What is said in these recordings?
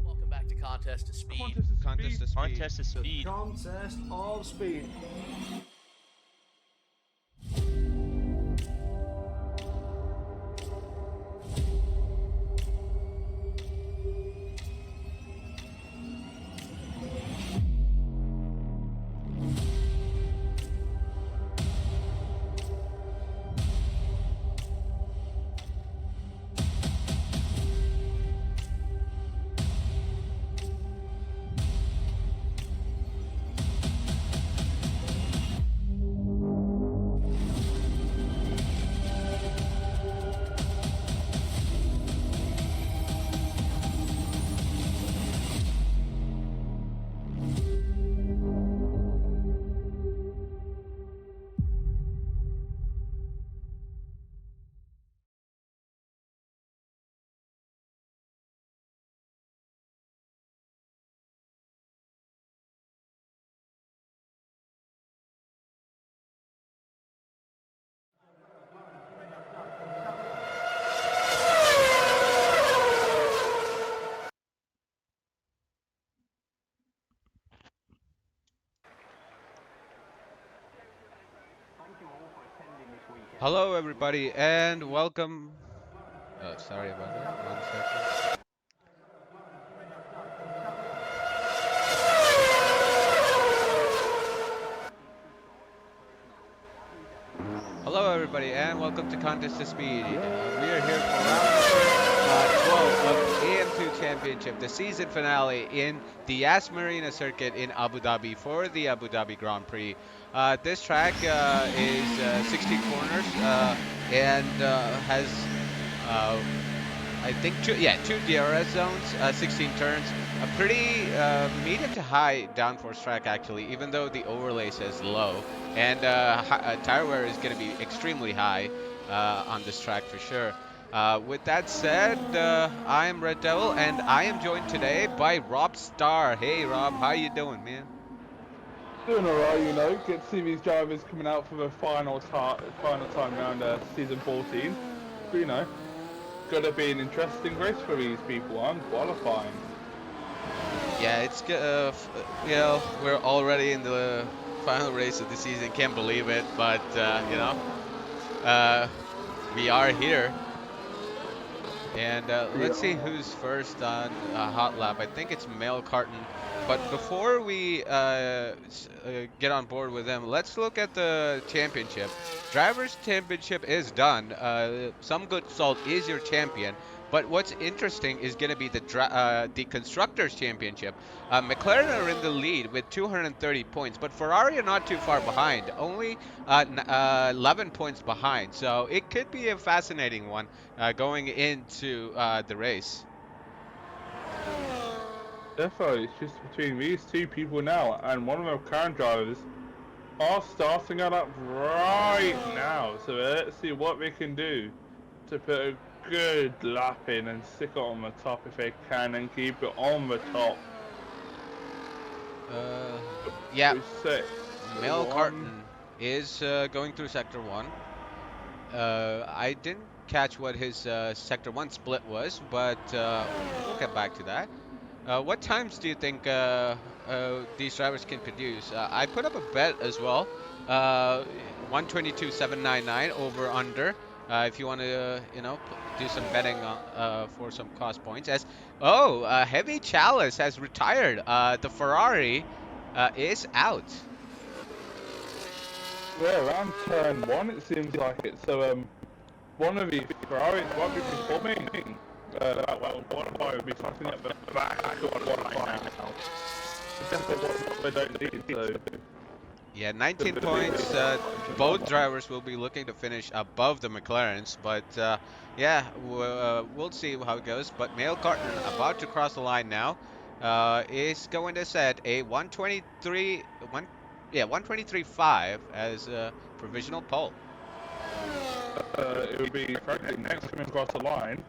Welcome back to Contest to Speed. Contest to Speed. Contest of Speed. Contest of Speed. Hello, everybody, and welcome. Oh, sorry about that. 1 second. Hello, everybody, and welcome to Contest to Speed. We are here for round number 12 of AM2 Championship, the season finale in the Yas Marina circuit in Abu Dhabi for the Abu Dhabi Grand Prix. This track is 16 corners and has I think two DRS zones, 16 turns, a pretty medium to high downforce track actually, even though the overlay says low. And tire wear is going to be extremely high on this track for sure. With that said, I am Red Devil, and I am joined today by Rob Starr. Hey Rob, how you doing, man? Doing alright, you know. Get to see these drivers coming out for the final time around season 14. But, you know, gonna be an interesting race for these people. I'm qualifying. Yeah, it's you know, we're already in the final race of the season. Can't believe it, but you know, we are here. And let's see who's first on hot lap. I think it's Mel Carton. But before we get on board with them, let's look at the championship. Drivers' Championship is done. Some Good Salt is your champion. But what's interesting is going to be the Constructors' Championship. McLaren are in the lead with 230 points, but Ferrari are not too far behind, only 11 points behind. So it could be a fascinating one going into the race. Definitely, it's just between these two people now, and one of the current drivers are starting it up right now. So let's see what they can do to put a good lap in and stick it on the top if they can and keep it on the top. Yeah, So, Mel Carton is going through Sector 1. I didn't catch what his Sector 1 split was, but we'll get back to that. What times do you think these drivers can produce? I put up a bet as well. 122,799 over under. If you want to, you know, do some betting for some cost points. As Heavy Chalice has retired. The Ferrari is out. yeah, around turn 1 it seems like it. So one of the Ferraris won't be performing that well. One will be starting at the back of one right now. definitely what they don't need. So Yeah, 19 points. Both drivers will be looking to finish above the McLarens, but yeah, we'll see how it goes. But Mail Carton about to cross the line now. Is going to set a 123, 123.5 as a provisional pole. it would be Frank next coming across the line.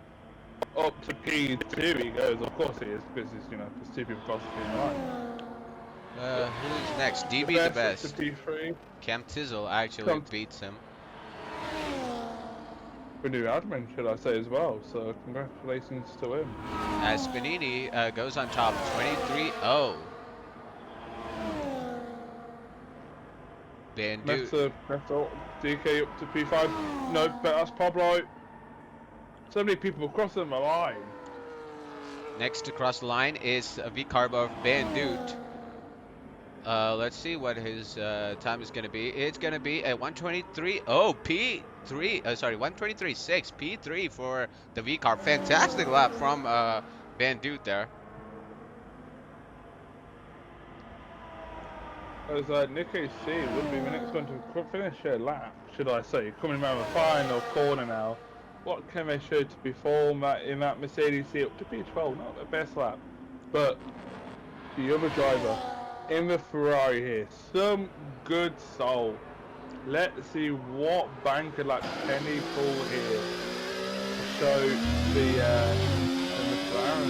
Up to P2 he goes. Of course he is, because he's, there's two people crossing the line. Who's next? DB the best. To P3. Cam Tizzle actually beats him. For new admin, should I say, as well. So congratulations to him. As Spanini goes on top, 23-0. Bandu. DK up to P5. No, but that's Pablo. So many people crossing the line. Next to cross the line is V-Carbo Bandut. Let's see what his time is going to be. It's going to be a 123. Oh, P3. Sorry, 123.6. P3 for the V-Carb. Fantastic lap from Bandut there. As Nikkei C would be the next one to finish their lap, should I say, coming around the final corner now. What can they show to perform in that Mercedes C up to P12? Not the best lap, but the other driver in the Ferrari here, some good soul. Let's see what banker lap can he pull here to show the McLaren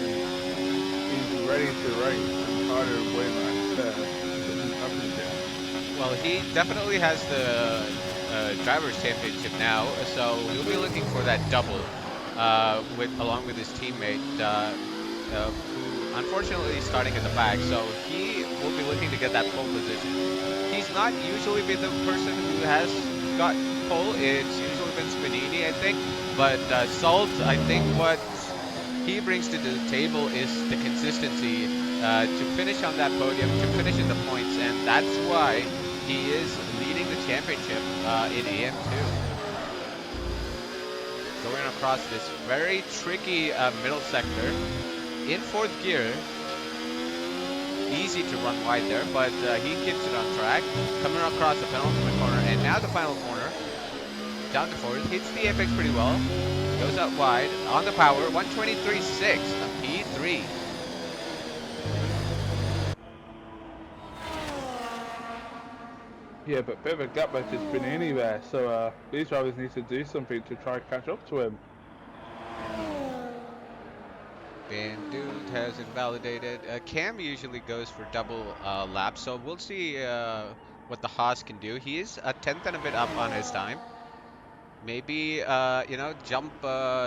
he's ready to race and try to win that Well, he definitely has the drivers' championship now, so he'll be looking for that double along with his teammate, who unfortunately is starting at the back. So he will be looking to get that pole position. He's not usually been the person who has got pole. It's usually been Spanini, I think. But Salt, I think what he brings to the table is the consistency to finish on that podium, to finish in the points, and that's why he is leading the championship in AM2. Going across this very tricky middle sector in fourth gear. Easy to run wide there, but he keeps it on track. Coming across the penultimate corner, and now the final corner. Down to fourth, hits the apex pretty well. Goes out wide on the power, 123.6, a P3. Yeah, but bit of a gap has just been anywhere, so these drivers need to do something to try and catch up to him. Bandut has invalidated. Cam usually goes for double laps, so we'll see what the Haas can do. He is a tenth and a bit up on his time. Maybe, jump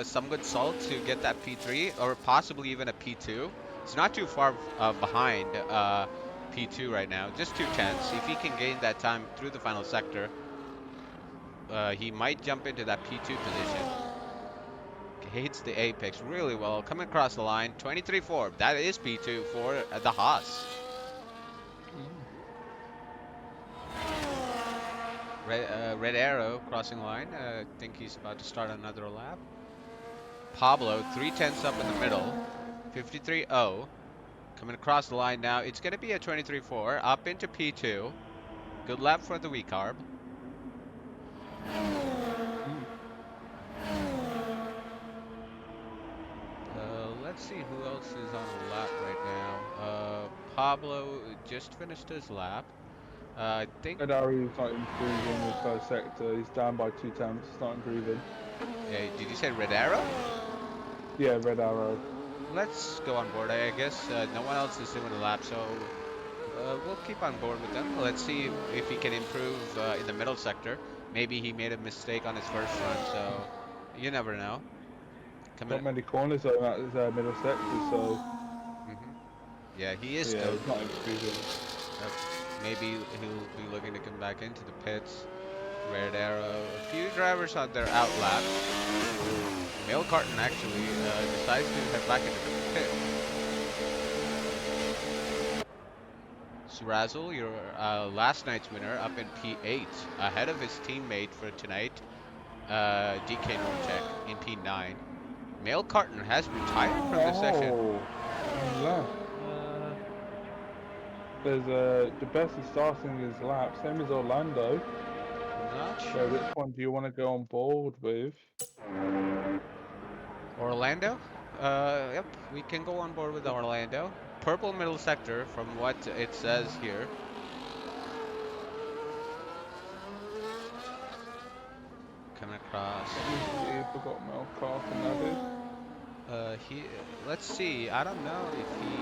some good salt to get that P3, or possibly even a P2. It's not too far behind P2 right now, just 2/10. If he can gain that time through the final sector, he might jump into that P2 position. Hits the apex really well, coming across the line, 23.4. That is P2 for the Haas. Red arrow crossing line. I think he's about to start another lap. Pablo, 3/10 up in the middle, 53.0. Coming across the line now. It's going to be a 23.4 up into P2. Good lap for the V-Carb. Let's see who else is on the lap right now. Pablo just finished his lap. I think Red Arrow is not improving in the first sector. He's down by 2/10. It's not improving. Yeah, did you say Red Arrow? Yeah, Red Arrow. Let's go on board. I guess no one else is doing a lap, so we'll keep on board with them. Let's see if he can improve in the middle sector. Maybe he made a mistake on his first run, so you never know. Not many corners though in that middle sector, so. Yeah, he is Yeah, still. it's not improving. Maybe he'll be looking to come back into the pits. Red Arrow. A few drivers on their out lap. Mail Carton actually decides to head back into the pit. Surazzle, your last night's winner, up in P8, ahead of his teammate for tonight, DK Nortec, in P9. Mail Carton has retired from the session. Yeah. There's the best is starting his lap, same as Orlando. Not So sure. which one do you want to go on board with? Orlando? Yep, we can go on board with Orlando. Purple middle sector, from what it says here. Coming across. He forgot Mel Carson added. He. Let's see. I don't know if he.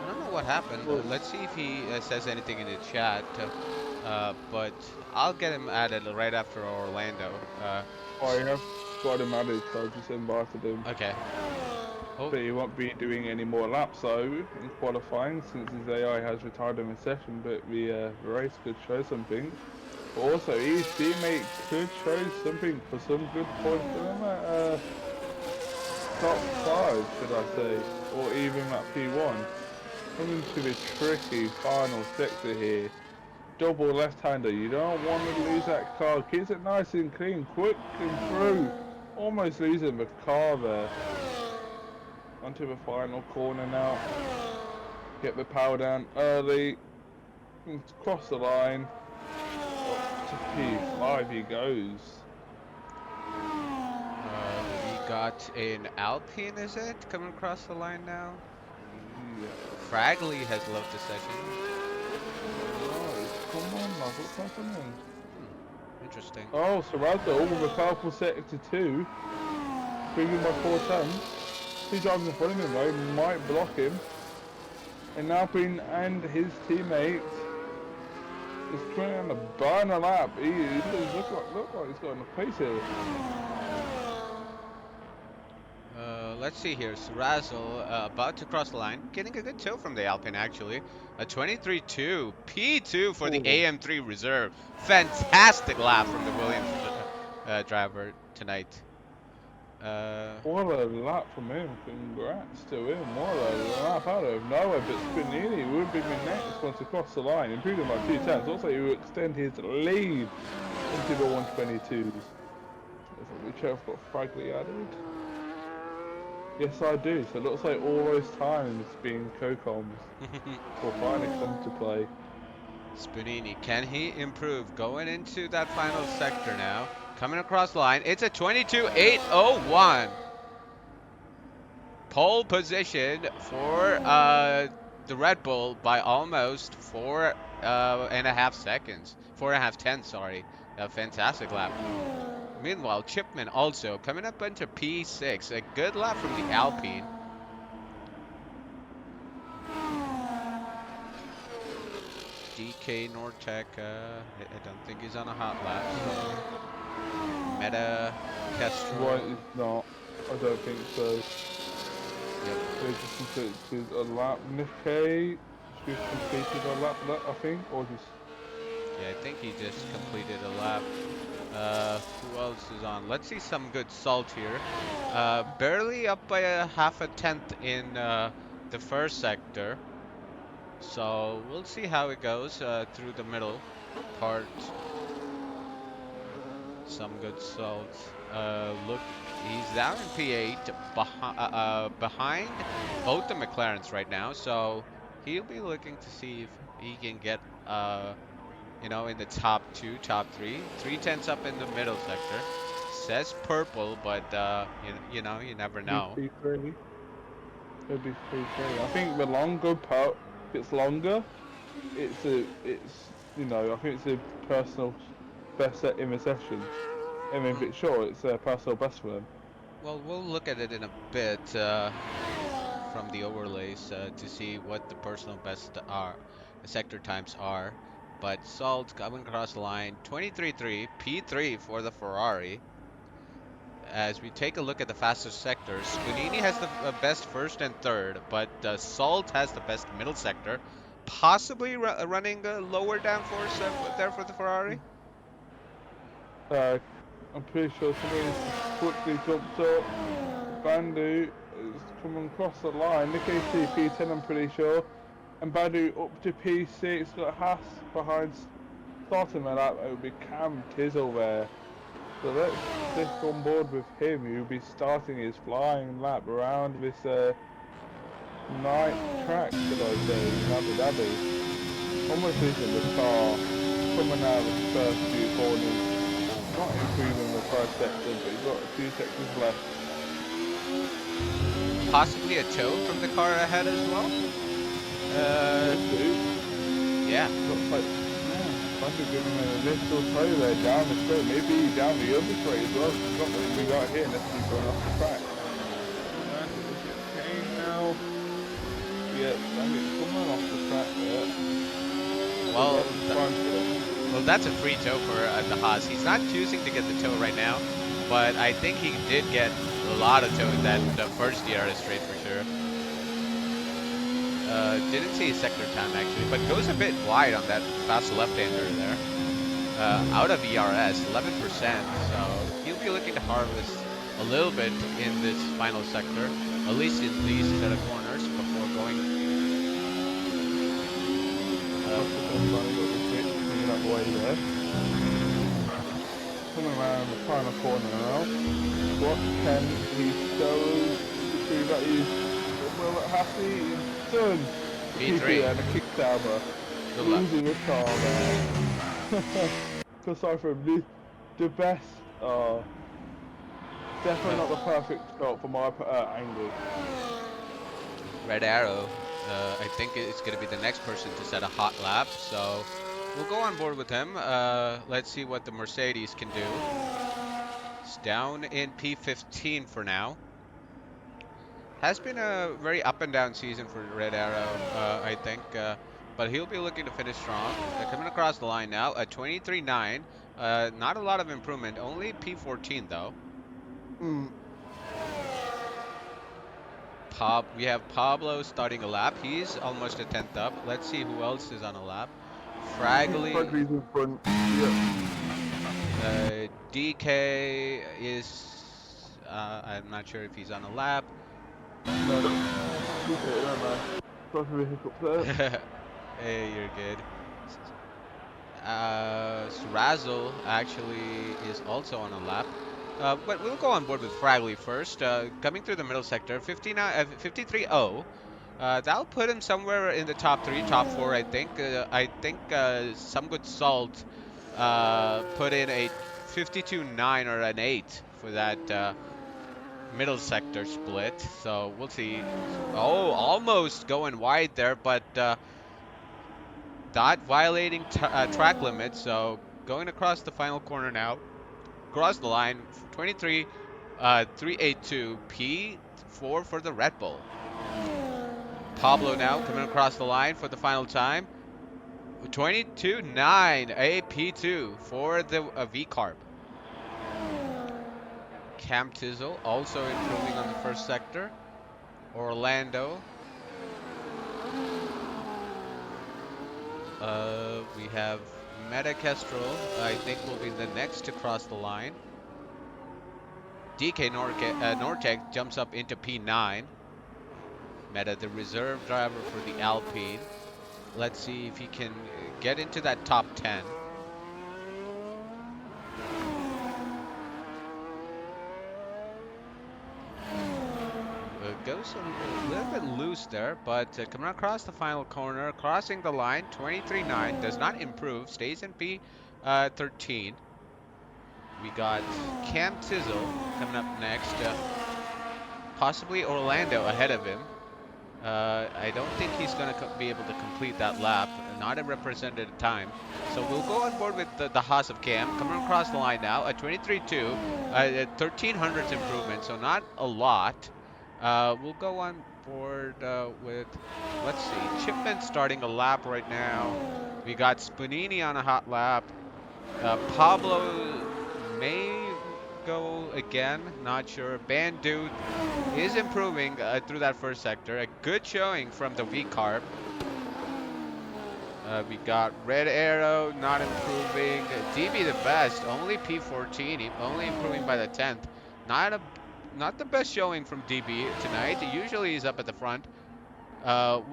I don't know what happened. Well, Let's see if he says anything in the chat. But I'll get him added right after Orlando. I have got him added, so I just invited him. Okay. Oh, But he won't be doing any more laps though in qualifying since his AI has retired him in session, but the race could show something. But also his teammate could show something for some good points for him at top 5, should I say, or even at P1. Coming to the tricky final sector here. Double left-hander, you don't want to lose that car. Keeps it nice and clean, quick and through. Almost losing the car there. Onto the final corner now. Get the power down early. Cross the line. Up to P5 he goes. we got an Alpine, is it? Coming across the line now. Yeah. Fragley has left the session. Right, come on, lad, what's happening? Interesting. Oh, Serrato with a powerful sector 2. Bringing by 4 tenths. Two drivers in front of him though might block him. And Alpine and his teammate is trying to burn a lap. He look like he's got enough pace here. Let's see here. Razzle about to cross the line. Getting a good tow from the Alpine, actually. A 23.2. P2 for the Ooh. AM3 reserve. Fantastic lap from the Williams driver tonight. What a lap from him. Congrats to him. What a lap out of nowhere. But Spinelli would be the next one to cross the line, improving by 2 tenths. Also, he will extend his lead into the 122s. We check if got Fragley added. Yes, I do. So it looks like all those times being co-coms will finally come to play. Spinini, can he improve going into that final sector now? Coming across the line, it's a 22.801. Pole position for the Red Bull by almost 4.5 seconds. 4.5 tenths, sorry. A fantastic lap. Meanwhile, Chipman also coming up into P6. A good lap from the Alpine. DK Nortec, I don't think he's on a hot lap. So. Meta Kestrel. Right, it's not. I don't think so. Yep. They just completed a lap. Nikkei, she's completed a lap, I think, or just. Yeah, I think he just completed a lap. Who else is on? Let's see some good salt here. Barely up by a half a tenth in the first sector. So we'll see how it goes through the middle part. Some good salt. Look, he's down in P8 behind both the McLarens right now. So he'll be looking to see if he can get you know, in the top 2, top 3. 3 tenths up in the middle sector. Says purple, but you know, you never know. It'll be free. I think the longer part, if it's longer, it's you know, I think it's a personal best set in the session. And if it's short, it's a personal best for them. Well, we'll look at it in a bit from the overlays to see what the personal best are, sector times are. But Salt coming across the line, 23.3, P3 for the Ferrari. As we take a look at the fastest sectors, Squinini has the best first and third, but Salt has the best middle sector, possibly running a lower downforce there for the Ferrari. I'm pretty sure somebody's quickly jumped up. Bandu is coming across the line. Nikkei P10, I'm pretty sure. And Bandu up to P6. Got Haas behind starting my lap. It would be Cam Tizzle there. So let's stick on board with him. He'll be starting his flying lap around this nice track, should I say, in Abu Dhabi. Almost vision the car coming out of the first few corners, not improving the first sector, but you've got a few sectors left. Possibly a tow from the car ahead as well. Yeah. Looks like, Must have given him an initial tow there down the straight, maybe down the other straight as well. It's not going to be right here unless he's going off the track. And is it Kane now? Yeah, I think it's coming off the track there. Well, that's a free tow for the Haas. He's not choosing to get the tow right now, but I think he did get a lot of tow in that first DRS straight for sure. Didn't see his sector time actually, but goes a bit wide on that fast left-hander there. Out of ERS, 11%, so he'll be looking to harvest a little bit in this final sector, at least in these set of corners before going. Coming around the final corner now. What can he show to prove that he's well happy? He's done. P3 and a kick downper. Losing the car there. Aside from the best, definitely not the perfect shot from my angle. Red Arrow, I think it's going to be the next person to set a hot lap, so we'll go on board with him. Let's see what the Mercedes can do. It's down in P15 for now. Has been a very up and down season for Red Arrow, I think, but he'll be looking to finish strong. Coming across the line now at 23.9. Not a lot of improvement, only P14 though. We have Pablo starting a lap. He's almost a 10th up. Let's see who else is on a lap. Fragley. Fragley's in front. Yeah. DK is. I'm not sure if he's on a lap. No. Sorry for the hiccup there. Hey, you're good. Razzle actually is also on a lap. But we'll go on board with Fragley first. Coming through the middle sector, 53.0. That'll put him somewhere in the top 3, top 4, I think. Some good salt put in a 52.9 or an 8 for that middle sector split. So we'll see. Oh, almost going wide there, but not violating track limits. So going across the final corner now. Across the line, 382 P4 for the Red Bull. Pablo now coming across the line for the final time. 22.9 a P2 for the V-Carb. Cam Tizzle also improving on the first sector. Orlando. We have Meta Kestrel, I think, will be the next to cross the line. DK Nortec jumps up into P9. Meta, the reserve driver for the Alpine. Let's see if he can get into that top 10. Goes a little bit loose there, but coming across the final corner, crossing the line, 23.9, does not improve, stays in P13. We got Cam Tizzle coming up next, possibly Orlando ahead of him. I don't think he's going to be able to complete that lap, not a represented time. So we'll go on board with the Haas of Cam, coming across the line now at 23.2, 1300s improvement, so not a lot. We'll go on board with, let's see, Chipman starting a lap right now. We got Spanini on a hot lap. Pablo may go again, not sure. Bandu is improving through that first sector. A good showing from the V-Carb. We got Red Arrow not improving. DB the best, only P14, only improving by the 10th. Not the best showing from DB tonight. Usually he's up at the front. We'll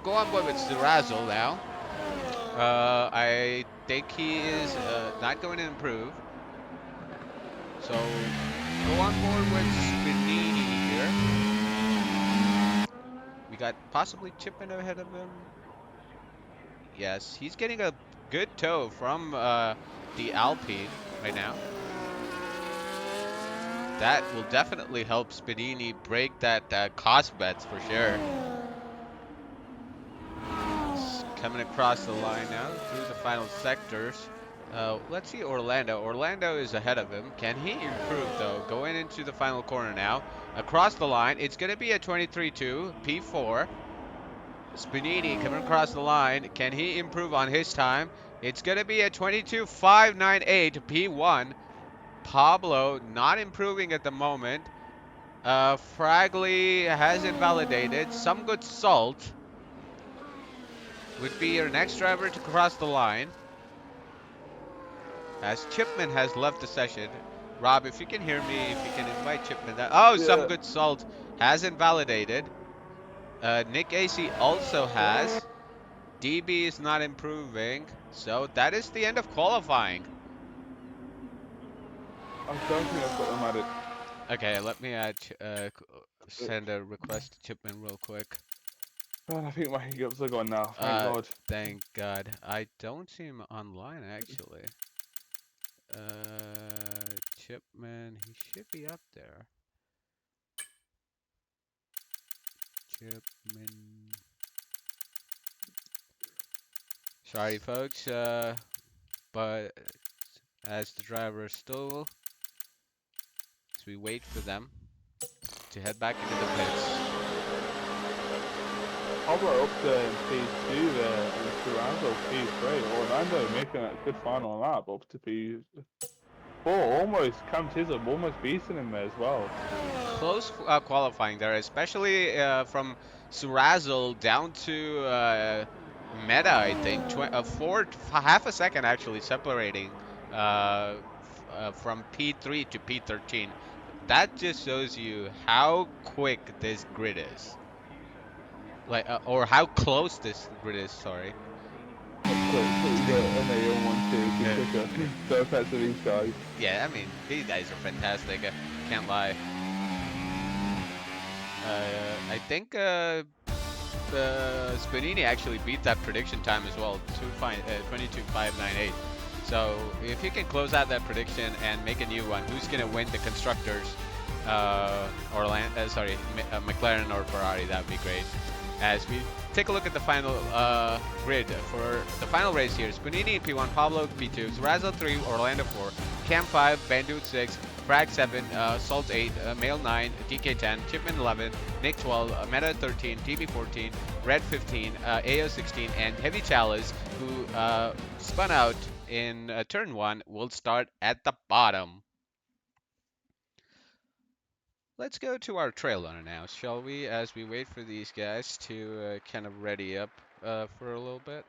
go on board with Razzle now. I think he is not going to improve. So go on board with Spinini here. We We got possibly Chipman ahead of him. Yes, he's getting a good tow from the Alpine right now. That will definitely help Spedini break that cost bets for sure. He's coming across the line now through the final sectors. Let's see Orlando. Orlando is ahead of him. Can he improve though? Going into the final corner now. Across the line, it's going to be a 23-2 P4. Spinini coming across the line. Can he improve on his time? It's going to be a 22.598 P1. Pablo not improving at the moment. Fragley has invalidated. Some good salt would be your next driver to cross the line. As Chipman has left the session. Rob, if you can hear me, if you can invite Chipman. Oh, some Yeah. good salt has invalidated. Nick AC also has. DB is not improving. So that is the end of qualifying. I don't think I've got them at it. Okay, let me send a request to Chipman real quick. God, I think my hiccups are gone now. Thank God. Thank God. I don't see him online actually. Chipman, he should be up there. Chipman. Sorry, folks. But as the driver still, as we wait for them to head back into the pits. Pablo up there in P2 there, and Toronto P3. Orlando making a good final lap up to P4. Almost Cam Chisholm almost beating him there as well. Close qualifying there, especially from Surazzle down to Meta, I think. Half a second actually separating from P3 to P13. That just shows you how quick this grid is. Like, or how close this grid is, sorry. So thanks to these guys. Yeah, I mean, these guys are fantastic. Can't lie. I think Spanini actually beat that prediction time as well, 22.598. So if you can close out that prediction and make a new one, who's gonna win the constructors? McLaren or Ferrari? That would be great. As we take a look at the final grid for the final race here: Spanini P1, Pablo P2, Razzle 3, Orlando 4, Cam 5, Bandut 6, Frag 7, Salt 8, Male 9, DK 10, Chipman 11, Nick 12, Meta 13, TB 14, Red 15, AO 16, and Heavy Chalice, who spun out in turn 1, will start at the bottom. Let's go to our trail runner now, shall we, as we wait for these guys to kind of ready up for a little bit.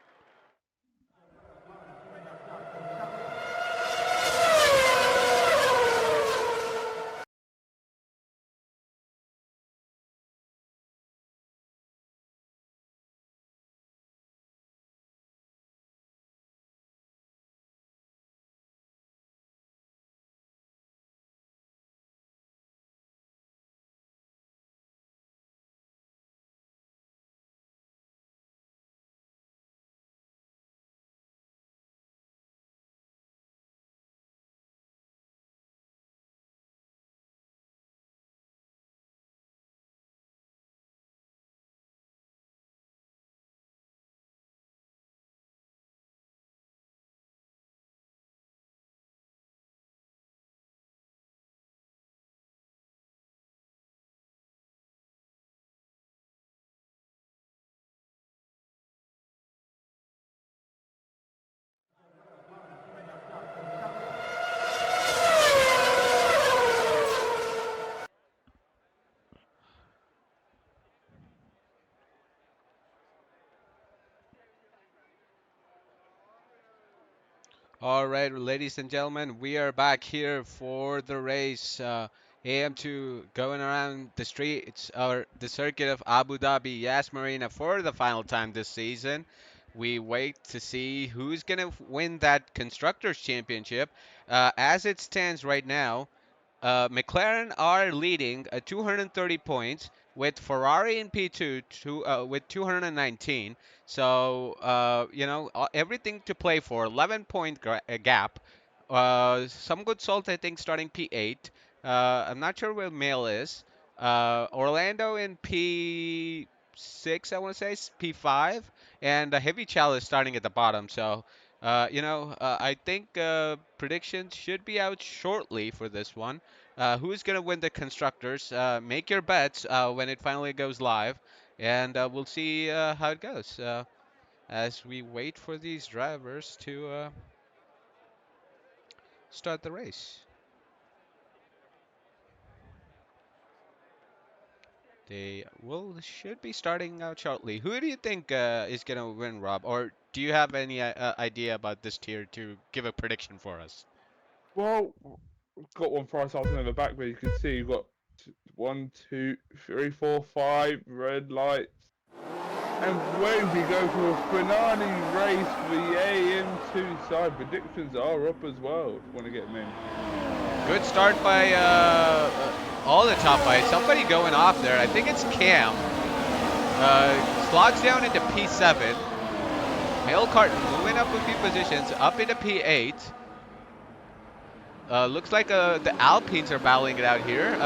All right, ladies and gentlemen, we are back here for the race. AM2 going around the streets or the circuit of Abu Dhabi Yas Marina for the final time this season. We wait to see who's going to win that Constructors' Championship. As it stands right now, McLaren are leading at 230 points with Ferrari in P2 with 219. So, everything to play for. 11-point gap. Some good salt, I think, starting P8. I'm not sure where Mail is. Orlando in P6, I want to say, P5. And Heavy Chalice starting at the bottom. So, I think predictions should be out shortly for this one. Who's going to win the constructors? Make your bets when it finally goes live, and we'll see how it goes as we wait for these drivers to start the race. They should be starting out shortly. Who do you think is going to win, Rob? Or do you have any idea about this tier to give a prediction for us? Well, we've got one for ourselves in the back, but you can see you've got 1, 2, 3, 4, 5 red lights. And when we go to a finale race for the AM2 side, predictions are up as well if you want to get them in. Good start by all the top fights. Somebody going off there. I think it's Cam. Slots down into P7. Mail Carton moving up a few positions, up into P8. Looks like the Alpines are battling it out here.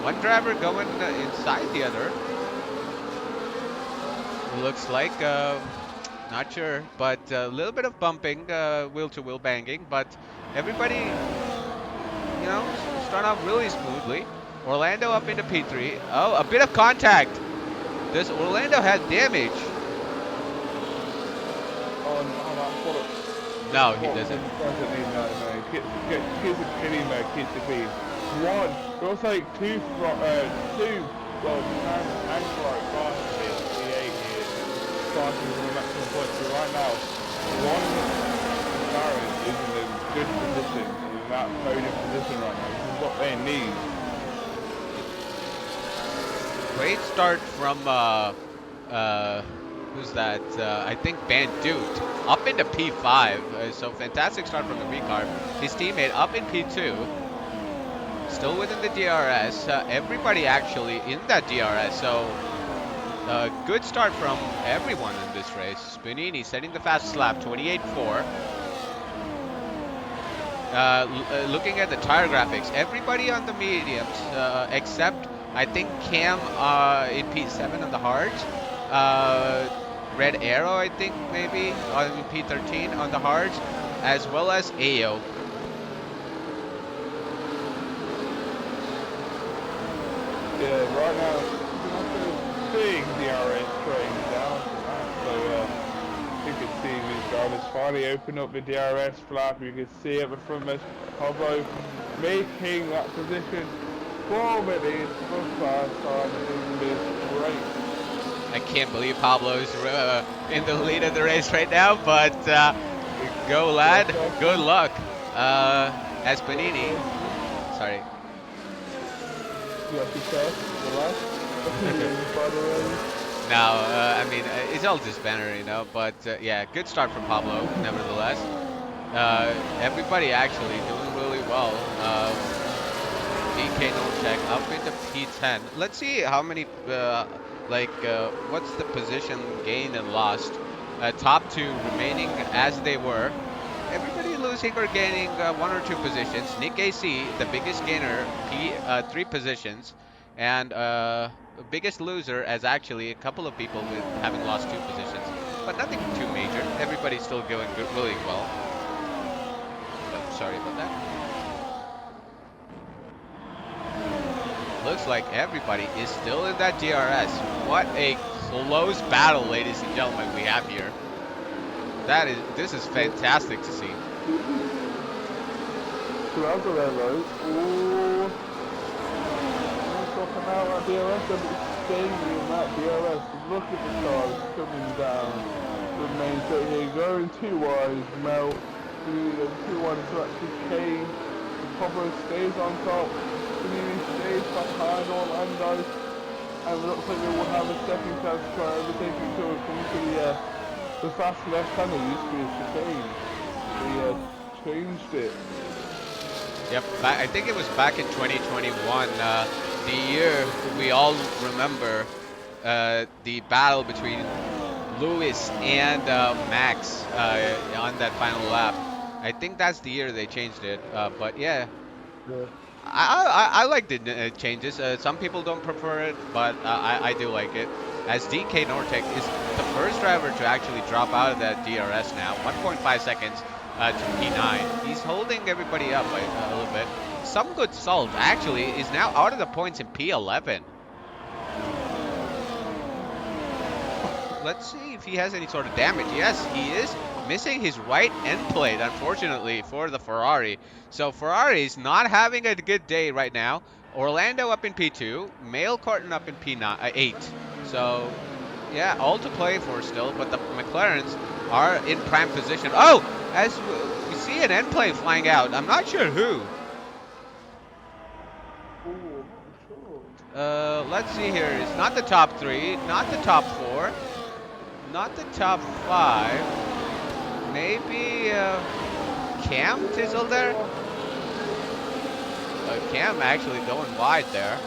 One driver going inside the other. Looks like, not sure, but a little bit of bumping, wheel-to-wheel banging, but everybody, start off really smoothly. Orlando up into P3. Oh, a bit of contact. Does Orlando have damage? On that product. No, he doesn't. No. Here's a pity, man. Here's the beam. One. It was like two. Well, anti-like cars in the 8 here. Starting from the maximum point. So right now, one McLaren is in a good position, in that podium position right now. This is what they need. Great start from who's that? I think Bandute up into P5. So fantastic start from the Recar. His teammate up in P2. Still within the DRS. Everybody actually in that DRS. So good start from everyone in this race. Spinini setting the fastest lap, 28.4. Looking at the tire graphics, everybody on the mediums except I think Cam in P7 on the hards. Red Arrow, I think, maybe, on P13 on the hards, as well as AO. Yeah, right now, it's a big DRS train down to that. So you can see these drivers finally open up the DRS flap. You can see at the front most Pablo making that position for the first time in this race. I can't believe Pablo's in the lead of the race right now, but go lad, good luck. As Panini, sorry. No, I mean, it's all just banner, but yeah, good start from Pablo, nevertheless. Everybody actually doing really well. DK Nolchek up into P10. Let's see how many, what's the position gained and lost. Top two remaining as they were. Everybody losing or gaining 1 or 2 positions. Nick AC, the biggest gainer, 3 positions. And biggest loser as actually a couple of people with having lost 2 positions. But nothing too major. Everybody's still going really well. Oh, sorry about that. Looks like everybody is still in that DRS. What a close battle, ladies and gentlemen, we have here. This is fantastic to see. Look at the cars coming down the main straight here, going 2 wide, Melt, 2 wide to actually Kane, Pablo stays on top, Panini stays behind Orlando, and it looks like they will have a second chance to try overtaking to come to the fast left hander used to be a chicane. They changed it. Yep, I think it was back in 2021. the year we all remember, the battle between Lewis and Max on that final lap. I think that's the year they changed it. But yeah, Yeah. I like the changes. Some people don't prefer it, but I do like it. As DK Nortec is the first driver to actually drop out of that DRS now, 1.5 seconds to P9. He's holding everybody up by a little bit. Some good salt actually is now out of the points in P11. Let's see if he has any sort of damage. Yes, he is missing his right end plate, unfortunately, for the Ferrari. So Ferrari's not having a good day right now. Orlando up in P2, Mail Carton up in P9, 8. So, yeah, all to play for still, but the McLarens are in prime position. Oh, as we see an end plate flying out. I'm not sure who. Let's see here. It's not the top 3, not the top 4. Not the top 5. Maybe Cam Tizzle there? Cam actually going wide there.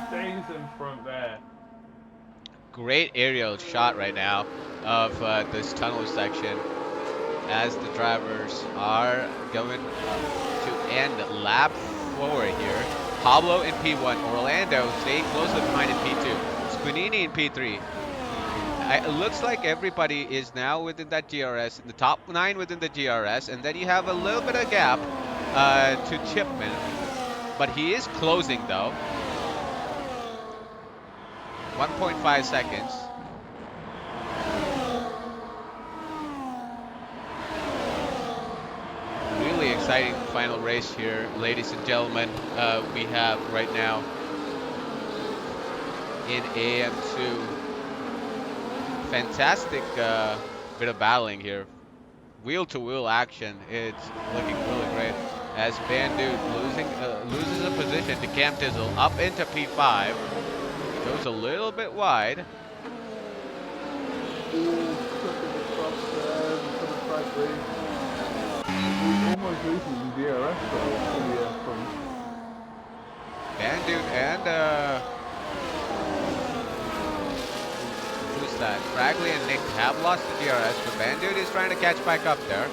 Stays in front there. Great aerial shot right now of this tunnel section as the drivers are going to end lap 4 here. Pablo in P1, Orlando staying closely behind in P2, Squinini in P3. It looks like everybody is now within that DRS, in the top 9 within the DRS, and then you have a little bit of gap to Chipman, but he is closing though. 1.5 seconds. Really exciting final race here, ladies and gentlemen. We have right now in AM2. Fantastic bit of battling wheel-to-wheel action. It's looking really great. As Bandude loses a position to Cam Tizzle up into P5. Goes a little bit wide. Bandude and who's that? Fragley and Nick have lost the DRS, but Bandude is trying to catch back up there.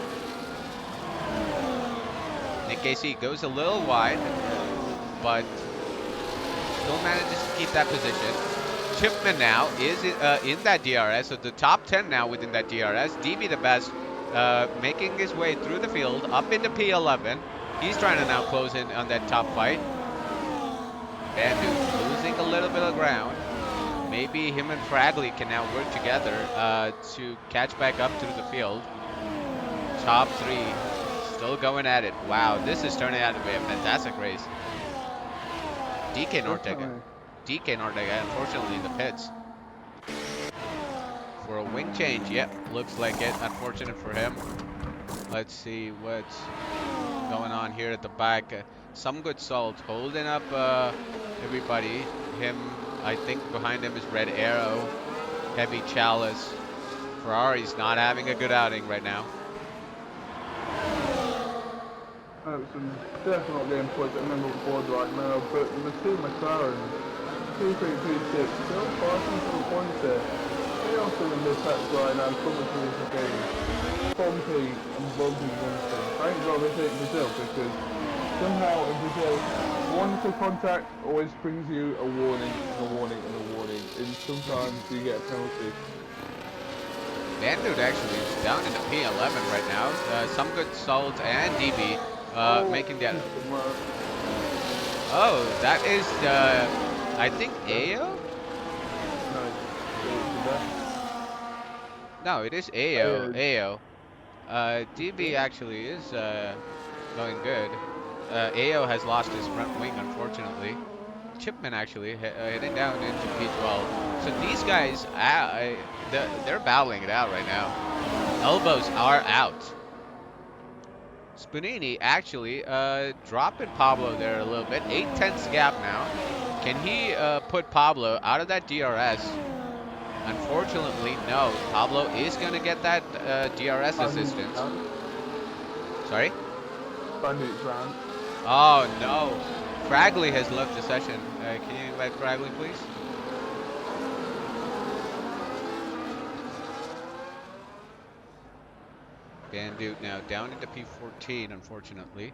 Nick AC goes a little wide, but still manages to keep that position. Chipman now is in that DRS, so the top 10 now within that DRS. DB the best, making his way through the field up into P11. He's trying to now close in on that top fight. Bandu losing a little bit of ground. Maybe him and Fragley can now work together to catch back up through the field. Top 3 still going at it. Wow, this is turning out to be a fantastic race. DK Nortega, unfortunately in the pits. For a wing change, yep, looks like it. Unfortunate for him. Let's see what's going on here at the back. Some good salt holding up everybody. I think behind him is Red Arrow, Heavy Chalice. Ferrari's not having a good outing right now. Some definitely getting points at number board right now, but the two McLaren, 2-3-2-6, still fighting for the points there. They are still in this patch right now, coming through the game. Pompey and Bumpy Winston. Thank God they take Brazil, because somehow in Brazil, one little contact always brings you a warning, and a warning, and a warning, and sometimes you get a penalty. Bandude actually is down into P11 right now. Some good salt and DB making that. Oh, that is, I think AO? No, it is AO. AO. DB actually is going good. AO has lost his front wing, unfortunately. Chipman actually heading down into P12. So these guys, they're battling it out right now. Elbows are out. Spanini actually dropping Pablo there a little bit. 8/10 gap now. Can he put Pablo out of that DRS? Unfortunately, no. Pablo is going to get that DRS assistance. Sorry? Round. Oh, no. Fragley has left the session. Can you invite Fragley, please? Bandute now down into P14, unfortunately.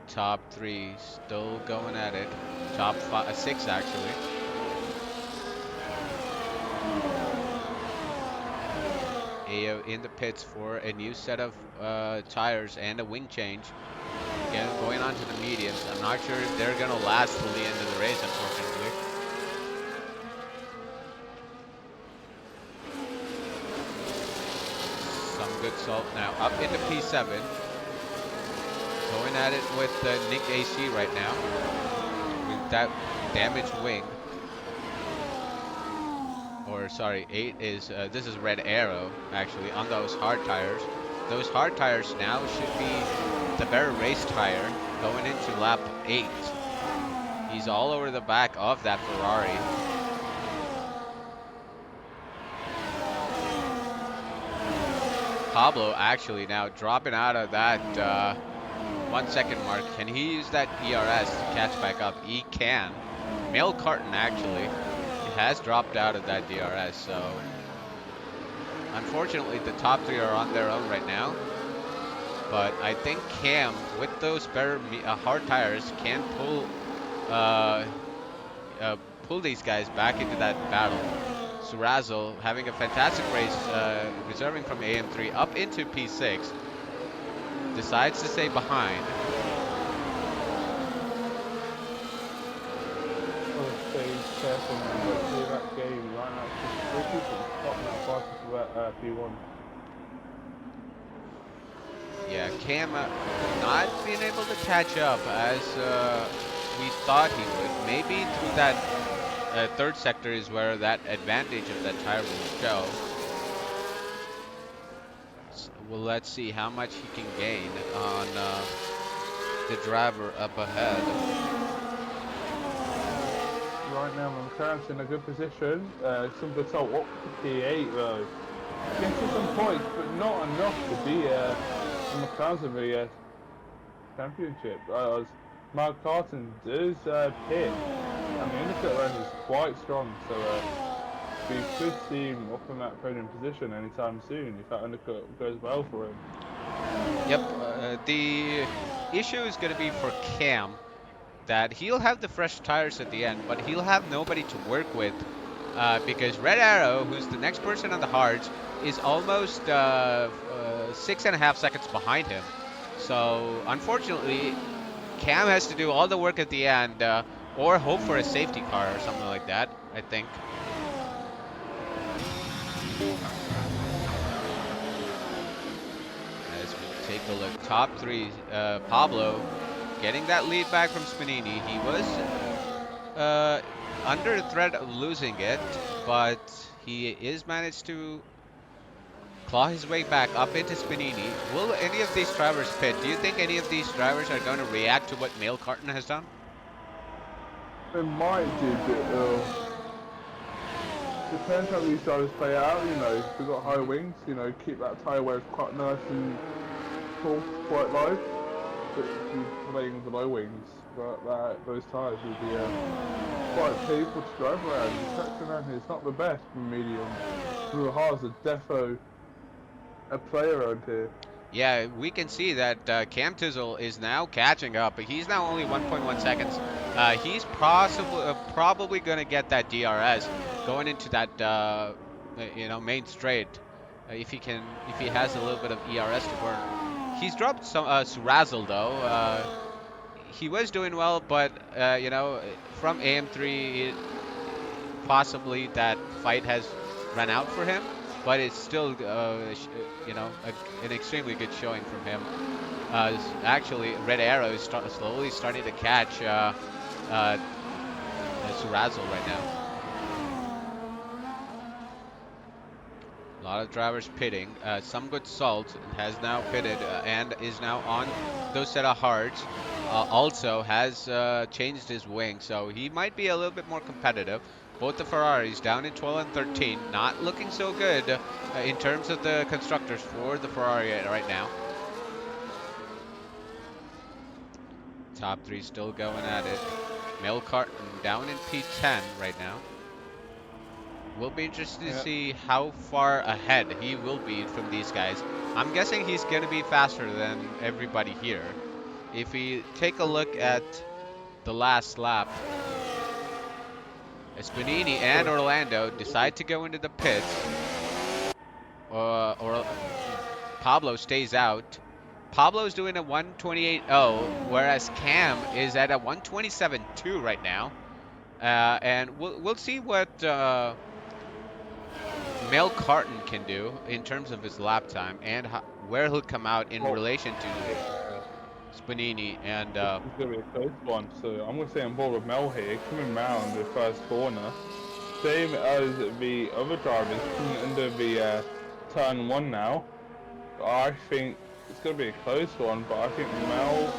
Top 3 still going at it. Top 6, actually. AO in the pits for a new set of tires and a wing change. Again, going on to the mediums. I'm not sure if they're going to last till the end of the race, unfortunately. Some good salt now. Up into P7. Going at it with Nick AC right now. With that damaged wing. Or sorry, 8 is, this is Red Arrow, actually, on those hard tires. Those hard tires now should be the better race tire going into lap 8. He's all over the back of that Ferrari. Pablo actually now dropping out of that 1 second mark. Can he use that ERS to catch back up? He can. Male Carton actually has dropped out of that DRS, so unfortunately the top 3 are on their own right now. But I think Cam, with those better hard tires, can pull these guys back into that battle. Surazzle having a fantastic race, reserving from AM3 up into P6. Decides to stay behind. Careful, man. Don't play that game right now. Three people stopping that fast to P1. Yeah, Cam not being able to catch up as we thought he would. Maybe through that third sector is where that advantage of that tire will show. So, well, let's see how much he can gain on the driver up ahead. Right now, McLaren's in a good position. Some good top up to P8 though. Getting some points, but not enough to be McLaren's in the championship. As Mark Carton does pit, and the undercut run is quite strong, so we could see him up in that podium position anytime soon if that undercut goes well for him. Yep, the issue is going to be for Cam that he'll have the fresh tires at the end, but he'll have nobody to work with because Red Arrow, who's the next person on the hards, is almost 6.5 seconds behind him. So unfortunately, Cam has to do all the work at the end or hope for a safety car or something like that, I think. As we take a look, top 3, Pablo getting that lead back from Spanini. He was under threat of losing it, but he is managed to claw his way back up into Spanini. Will any of these drivers pit? Do you think any of these drivers are going to react to what Male Carton has done? They might do, but depends how these drivers play out. You know, if they've got high wings, you know, keep that tyre where it's quite nice and cool, quite low. But if you're playing with the low wings, those tyres will be quite painful to drive around. The traction around here is not the best for medium. Blue Haas are defo a player around here. Yeah, we can see that Cam Tizzle is now catching up. He's now only 1.1 seconds. He's probably going to get that DRS going into that main straight if he has a little bit of ERS to burn. He's dropped some Surazzle though. He was doing well, but from AM3, possibly that fight has run out for him. But it's still, an extremely good showing from him. Actually, Red Arrow is slowly starting to catch Surazzle right now. lot of drivers pitting. Some good salt has now pitted and is now on those set of hards. Also has changed his wing, so he might be a little bit more competitive. Both the Ferraris down in 12 and 13, not looking so good in terms of the constructors for the Ferrari right now. Top three still going at it. Mel Carton down in P10 right now. We'll be interested to see how far ahead he will be from these guys. I'm guessing he's going to be faster than everybody here. If we take a look at the last lap, Spanini and Orlando decide to go into the pits. Or Pablo stays out. Pablo's doing a 128.0, whereas Cam is at a 127.2 right now. And we'll see what Mel Carton can do in terms of his lap time and where he'll come out in relation to Spanini and. It's gonna be a close one, so I'm gonna say I'm bored with Mel here, coming round the first corner, same as the other drivers coming under the turn one now. I think it's gonna be a close one, but I think Mel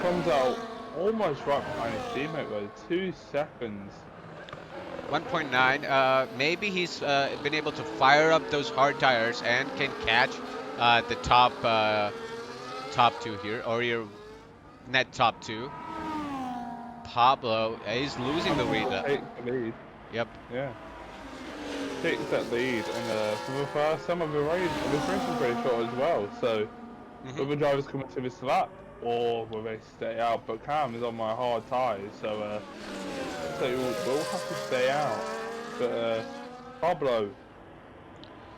comes out almost right behind his teammate by 2 seconds. 1.9. Maybe he's been able to fire up those hard tires and can catch the top two here, or your net top two. Pablo is losing the lead. Takes the lead. Yep. Yeah. Takes that lead, and for the first time of the race, this race is pretty short as well. So, will the drivers come into this lap, or will they stay out? But Cam is on my hard tyres, so we'll have to stay out. But Pablo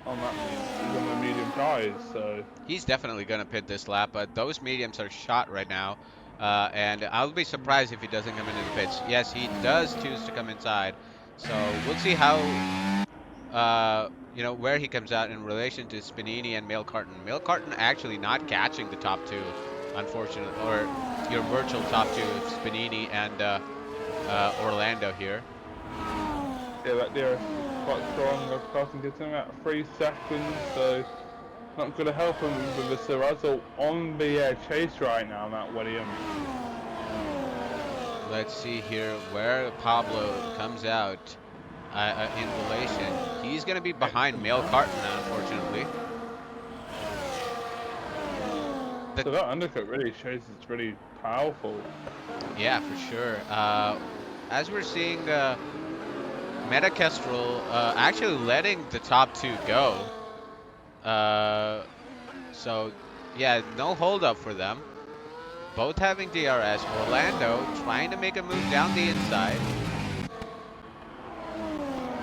on that he's on the medium tyres, so he's definitely gonna pit this lap. But those mediums are shot right now, and I'll be surprised if he doesn't come into the pits. Yes, he does choose to come inside. So we'll see how, where he comes out in relation to Spanini and Mel Carton. Mel Carton actually not catching the top two, unfortunately, or your virtual top two of Spanini and Orlando here. Yeah, that there is quite strong. Carson gets him at 3 seconds, so not going to help him with the Serrazzo on the chase right now, Matt Williams. Let's see here where Pablo comes out in relation. He's going to be behind Mel Carton, unfortunately. So that undercut really shows it's really powerful. Yeah, for sure. As we're seeing Meta Kestrel actually letting the top two go. So, yeah, no hold up for them. Both having DRS. Orlando trying to make a move down the inside.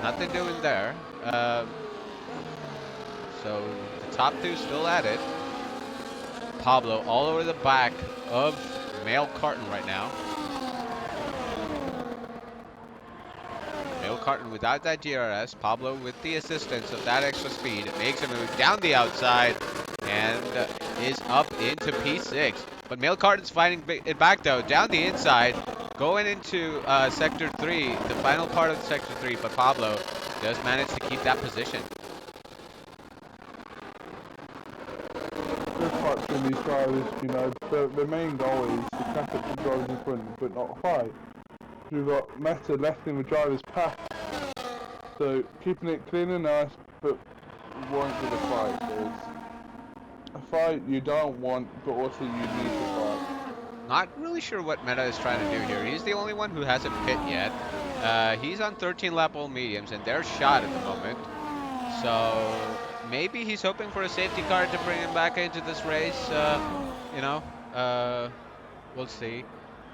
Nothing doing there. So the top two still at it. Pablo all over the back of Mel Carton right now. Mel Carton without that DRS. Pablo with the assistance of that extra speed makes a move down the outside and is up into P6. But Mel Carton's fighting it back though, down the inside, going into Sector 3, the final part of Sector 3, but Pablo does manage to keep that position. Good fight for these drivers, the main goal is to catch up the drivers in front, but not fight. We've got Meta left in the driver's path, so keeping it clean and nice, but we won't get a fight. There's a fight you don't want, but also you need to fight. Not really sure what Meta is trying to do here. He's the only one who hasn't pit yet. He's on 13 lap old mediums and they're shot at the moment. So maybe he's hoping for a safety car to bring him back into this race. We'll see.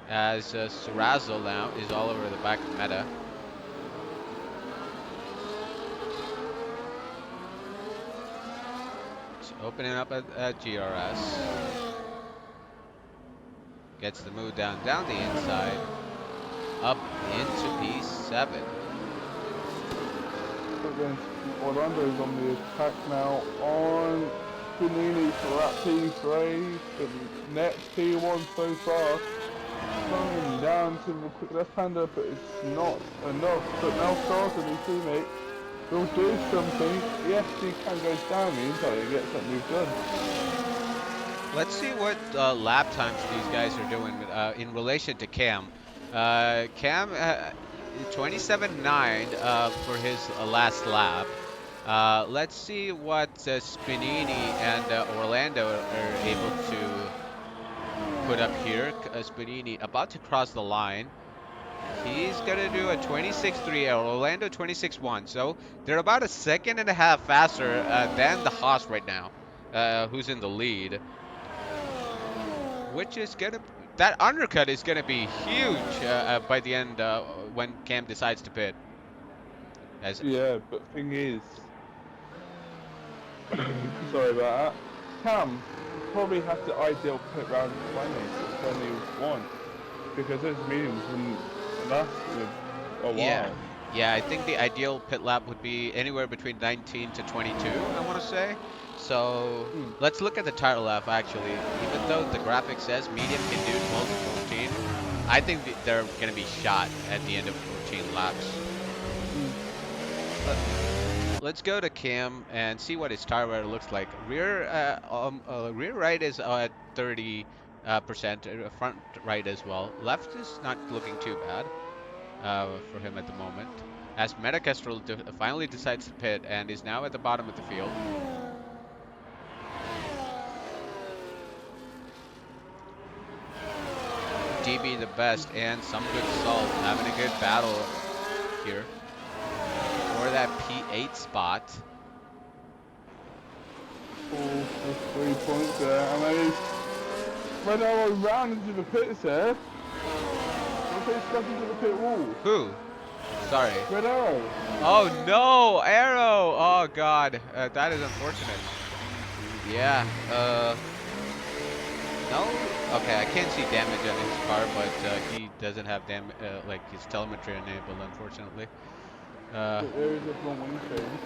As Serrazzo now is all over the back of Meta. Opening up at GRS. Gets the move down the inside. Up into P7. Orlando's on the attack now on Panini for that P3. The next P1 so far. Coming down to the quick left-hander, but it's not enough. But now Carson, his teammate, They'll do something. Yes, he can go down meantime and get something done. Let's see what lap times these guys are doing in relation to Cam. Cam, 27.9 for his last lap. Let's see what Spinini and Orlando are able to put up here. Spinini about to cross the line. He's gonna do a 26.3, Orlando 26.1. So they're about a second and a half faster than the Haas right now, who's in the lead. Which is gonna, that undercut is gonna be huge by the end when Cam decides to pit. Yeah, but thing is, sorry about that. Cam probably has the ideal pit round 21 because those mediums wouldn't last a while. Yeah, I think the ideal pit lap would be anywhere between 19 to 22, I want to say. So let's look at the tire lap actually. Even though the graphic says medium can do 12 to 14, I think they're going to be shot at the end of 14 laps. Let's go to Cam and see what his tire wear looks like. Rear right is at 30%, front right as well. Left is not looking too bad for him at the moment. As Metakestrel finally decides to pit and is now at the bottom of the field. DB the best and some good salt having a good battle here for that P8 spot. Oh, that's 3 points there, and then he's ran all round into the pits there. He's stuck into the pit wall. Who? Sorry. Red Arrow. Oh no, Arrow! Oh god, that is unfortunate. Yeah, no? Okay, I can't see damage on his car, but he doesn't have like his telemetry enabled, unfortunately. There is a front wing change.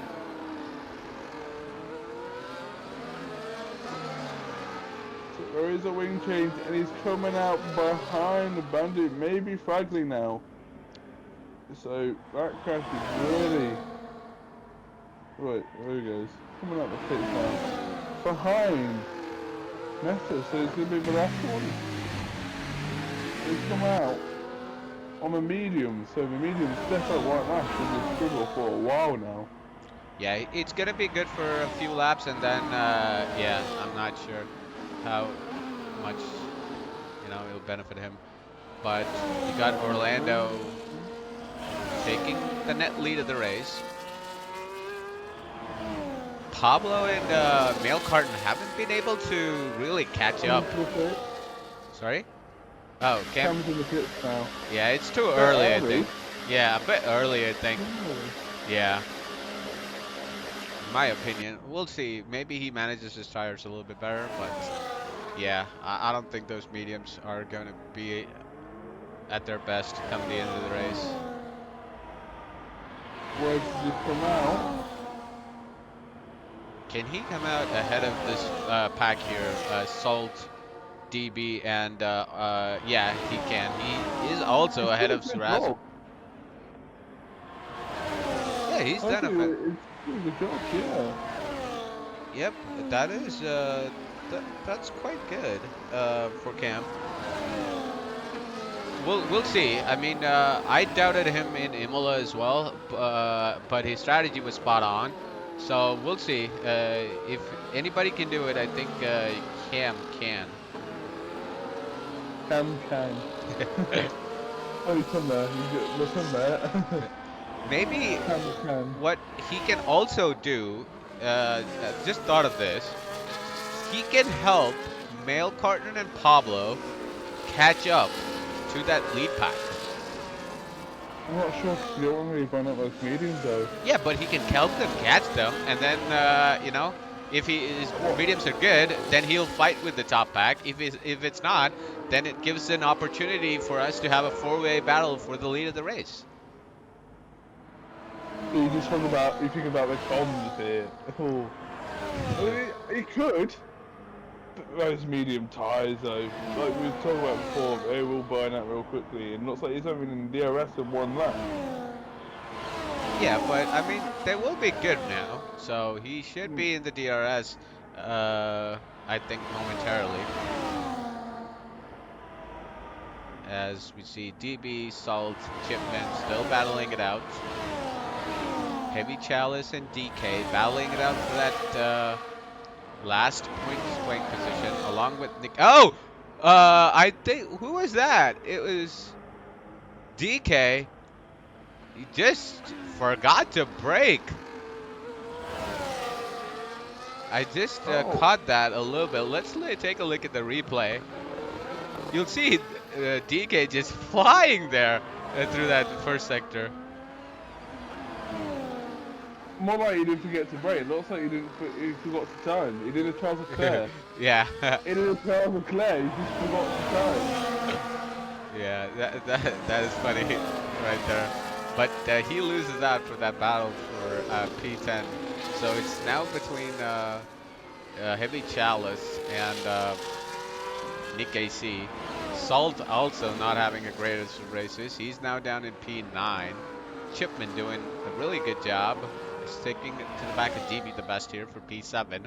There is a wing change, and he's coming out behind the bandit, maybe Fragley now. So that crash is really... Right, there he goes. Coming out the pits now. Behind Nessa, so it's going to be the last one. He's come out on a medium, so the medium definitely won't last in this struggle for a while now. Yeah, it's gonna be good for a few laps, and then, yeah, I'm not sure how much, it'll benefit him. But you got Orlando taking the net lead of the race. Pablo and Mail Carton haven't been able to really catch up. Sorry? Oh, Cam. Cam's in the pits now. Yeah, it's too early, I think. Yeah, a bit early, I think. Yeah. In my opinion, we'll see. Maybe he manages his tires a little bit better, but yeah, I don't think those mediums are going to be at their best come the end of the race. Where did he come out? Can he come out ahead of this pack here? Salt, DB, and yeah, he can. He is also ahead of Suraz. Yeah, he's done a good job, yeah. Yep, that is that's quite good for Cam. We'll see. I mean, I doubted him in Imola as well, but his strategy was spot on. So we'll see. If anybody can do it, I think Cam can. Cam can. Oh, he's on there. Look on there. Maybe Cam can. what he can also do, just thought of this, he can help Mail Carton and Pablo catch up to that lead pack. I'm not sure if you don't really find out those mediums though. Yeah, but he can help them catch them, and then, if his mediums are good, then he'll fight with the top pack. If it's not, then it gives an opportunity for us to have a four-way battle for the lead of the race. You just talk about, you think about the comms here. Oh. He could. Those medium tyres though, like we were talking about before, they will burn out real quickly, and looks like he's having in DRS in one lap. Yeah, but I mean, they will be good now. So he should be in the DRS, I think, momentarily. As we see DB, Salt, Chipman still battling it out. Heavy Chalice and DK battling it out for that last point displaying position, along with Nick. Oh! I think, who was that? It was DK. He just forgot to brake. I just caught that a little bit. Let's take a look at the replay. You'll see DK just flying there through that first sector. More like he didn't forget to brake. It looks like he forgot to turn. He did a Charles Leclerc. Yeah. He did a Charles Leclerc. He just forgot to turn. Yeah, that is funny right there. But he loses out for that battle for P10. So it's now between Heavy Chalice and Nick AC. Salt also not having a greatest of races. He's now down in P9. Chipman doing a really good job. Sticking to the back of DB the best here for P7.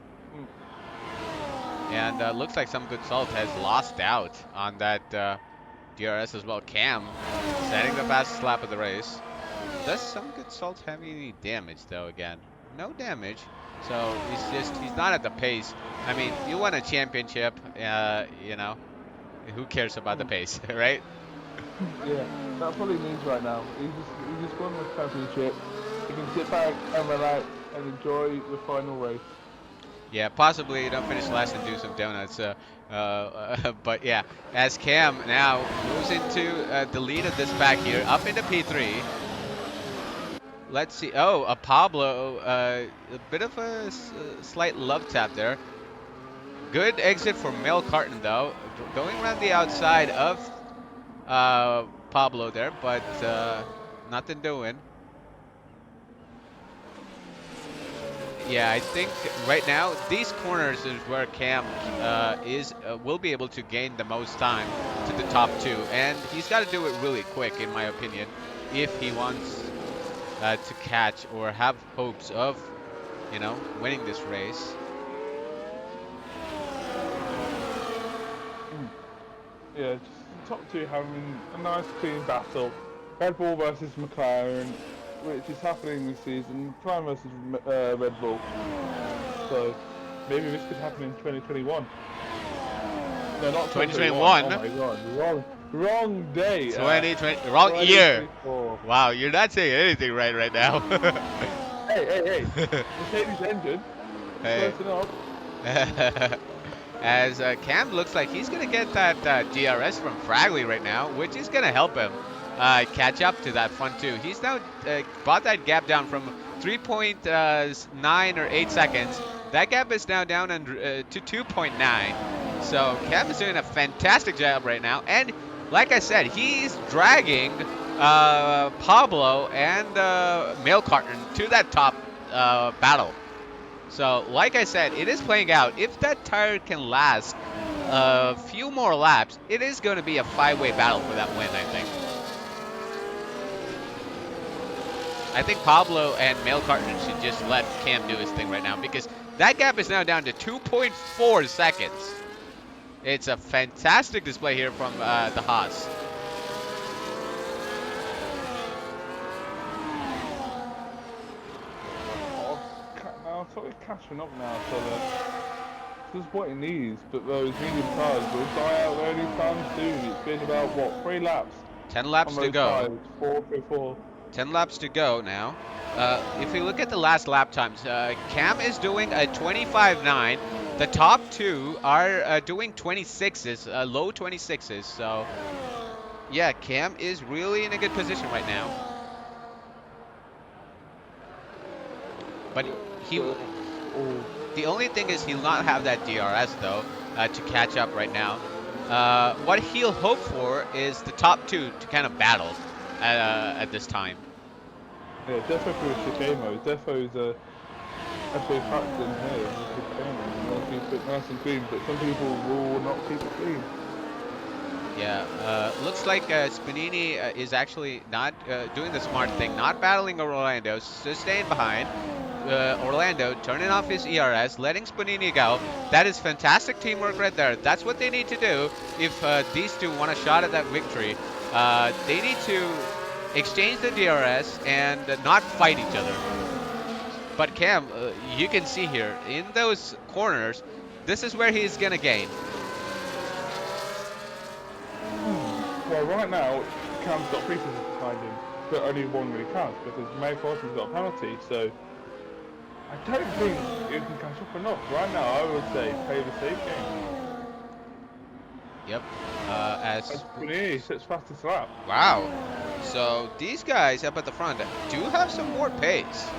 And looks like some good Salt has lost out on that DRS as well. Cam setting the fastest lap of the race. Does some good Salt have any damage though again? No damage. So he's not at the pace. I mean, you won a championship, you know, who cares about the pace, right? Yeah, that's what he needs right now. He just won the championship. He can sit back and relax and enjoy the final race. Yeah, possibly don't finish last and do some donuts. But yeah, as Cam now moves into the lead of this pack here, up into P3. Let's see. Oh, a Pablo, a bit of a slight love tap there. Good exit for Mel Carton though, going around the outside of Pablo there, but nothing doing. Yeah, I think right now these corners is where Cam will be able to gain the most time to the top two, and he's got to do it really quick, in my opinion, if he wants to catch or have hopes of, you know, winning this race. Yeah, just the top two having a nice clean battle. Red Bull versus McLaren, which is happening this season. McLaren versus Red Bull. So maybe this could happen in 2021. No, not 2021. 2021. Oh my god, wrong day. 2020, wrong year. 2024. Wow, you're not saying anything right now. Hey. Mercedes engine. Hey. Close enough. As Cam looks like he's going to get that DRS from Fragley right now, which is going to help him catch up to that front two. He's now brought that gap down from 3.9 or 8 seconds. That gap is now down to 2.9. So Cam is doing a fantastic job right now. And like I said, he's dragging Pablo and Mail Carton to that top battle. So, like I said, it is playing out. If that tire can last a few more laps, it is going to be a five-way battle for that win, I think. I think Pablo and Mail Carton should just let Cam do his thing right now, because that gap is now down to 2.4 seconds. It's a fantastic display here from the Haas. Sort of catching up now, so this is what he needs. But those medium tires will die out very time soon. It's been about what, 3 laps? 10 laps to go. Tires, 4. 10 laps to go now. If you look at the last lap times, Cam is doing a 25.9. The top two are doing 26s, low 26s. So yeah, Cam is really in a good position right now. But the only thing is he'll not have that DRS though to catch up right now. What he'll hope for is the top two to kind of battle at this time. Yeah, Defo for a chicane mode. Defo's a big factor in here. He's a chicane. You want to keep it nice and clean, but some people will not keep it clean. Yeah, looks like Spanini is actually not doing the smart thing, not battling Orlando, so staying behind. Orlando turning off his ERS, letting Spanini go. That is fantastic teamwork right there. That's what they need to do if these two want a shot at that victory. They need to exchange the DRS and not fight each other. But Cam, you can see here, in those corners, this is where he's going to gain. Well, right now, Cam's got 3 positions behind him, but only one really counts because May Fortune's got a penalty, so I don't think you can catch up enough. Right now, I would say play the safe game. Yep. As Panini sits fastest lap. Wow. So these guys up at the front do have some more pace.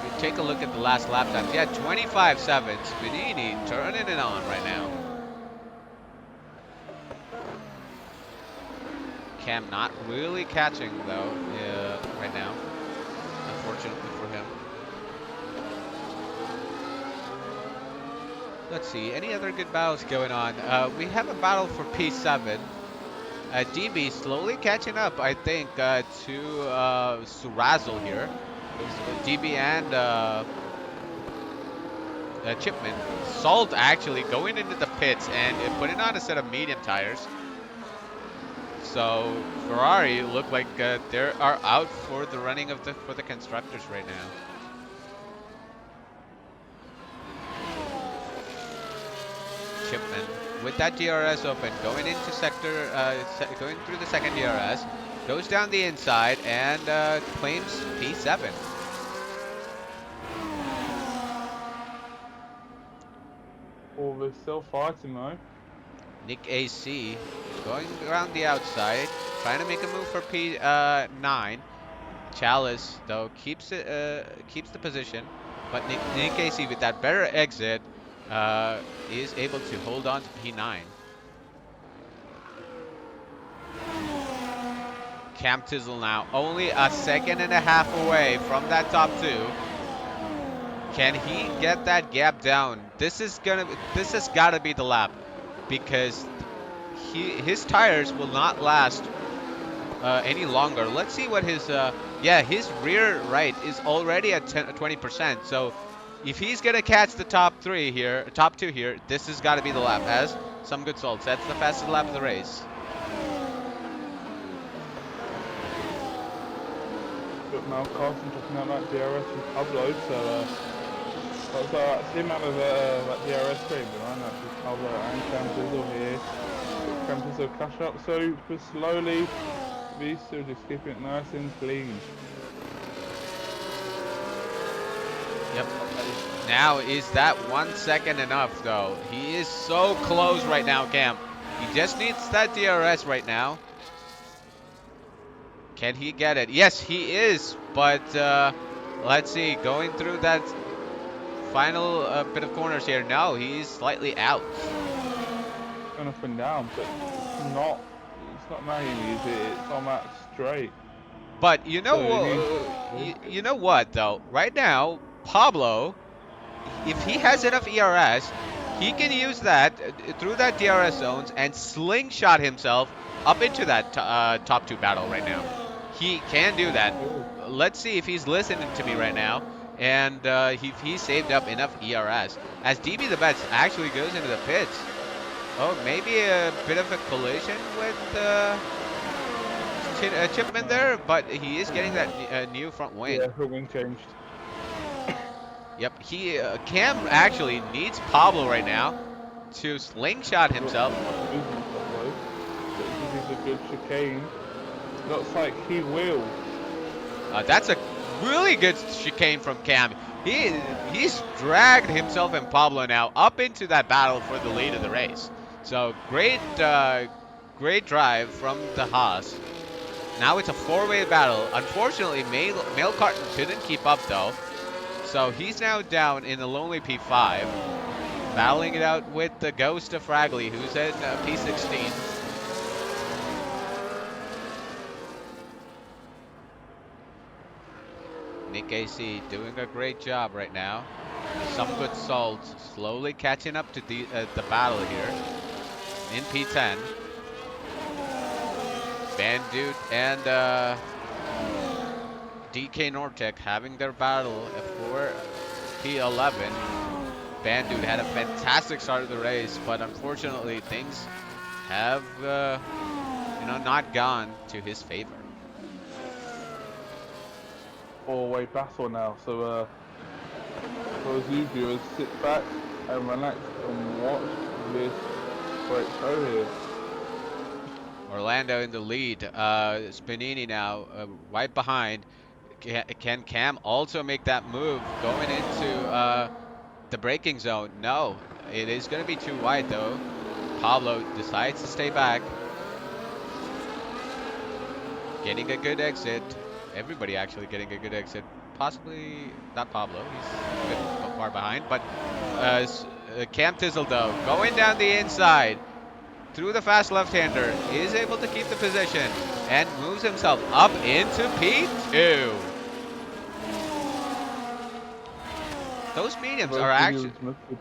You take a look at the last lap times. Yeah, 25.7. Spanini turning it on right now. Cam not really catching though right now, unfortunately for him. Let's see, any other good battles going on? We have a battle for P7. DB slowly catching up, I think, to Surazzle here. DB and Chipman. Salt actually going into the pits and putting on a set of medium tires. So Ferrari look like they are out for the running of for the constructors right now. Chipman with that DRS open, going into sector, going through the second DRS, goes down the inside and claims P7. Oh, they're still fighting though. Nick AC going around the outside, trying to make a move for P9. Chalice though keeps the position, but Nick AC with that better exit is able to hold on to P9. Cam Tizzle now only a second and a half away from that top 2. Can he get that gap down? This has got to be the lap, because his tires will not last any longer. Let's see what his his rear right is already at 20%. So if he's gonna catch the top 2 here, this has got to be the lap. As some good salts, that's the fastest lap of the race. But now Carson talking about that DRS from Pablo, so that's him out of that DRS frame behind that with Pablo and Cam Tizzle here. Cam Tizzle cash up super slowly. These two just keeping it nice and clean. Yep. Now, is that 1 second enough, though? He is so close right now, Cam. He just needs that DRS right now. Can he get it? Yes, he is. But let's see. Going through that final bit of corners here. No, he's slightly out. Going up and down, but it's not manually, is it? It's on that straight. But you know you know what though? Right now, Pablo, if he has enough ERS, he can use that through that DRS zones and slingshot himself up into that top 2 battle right now. He can do that. Let's see if he's listening to me right now, and he saved up enough ERS. As DB the Bets actually goes into the pits. Oh, maybe a bit of a collision with Chipman there, but he is getting that new front wing. Yeah, her wing changed. Yep, Cam actually needs Pablo right now to slingshot himself. This is a good chicane. Looks like he will. That's a really good chicane from Cam. He's dragged himself and Pablo now up into that battle for the lead of the race. So great drive from the Haas. Now it's a 4-way battle. Unfortunately, Mail Carton couldn't keep up though. So he's now down in the lonely P5. Battling it out with the ghost of Fragley, who's in P16. Nick AC doing a great job right now. Some good salt slowly catching up to the battle here in P10. Bandit and DK Nortec having their battle for P11. Bandit had a fantastic start of the race, but unfortunately things have not gone to his favor. Four-way battle now, so for you viewers, sit back and relax and watch this great show here. Orlando in the lead. Spinini now right behind. Can Cam also make that move going into the braking zone? No, it is going to be too wide though. Pablo decides to stay back. Getting a good exit. Everybody actually getting a good exit. Possibly not Pablo. He's a bit far behind. But Cam Tizzle though, going down the inside through the fast left-hander, is able to keep the position and moves himself up into P2. Those mediums are actually...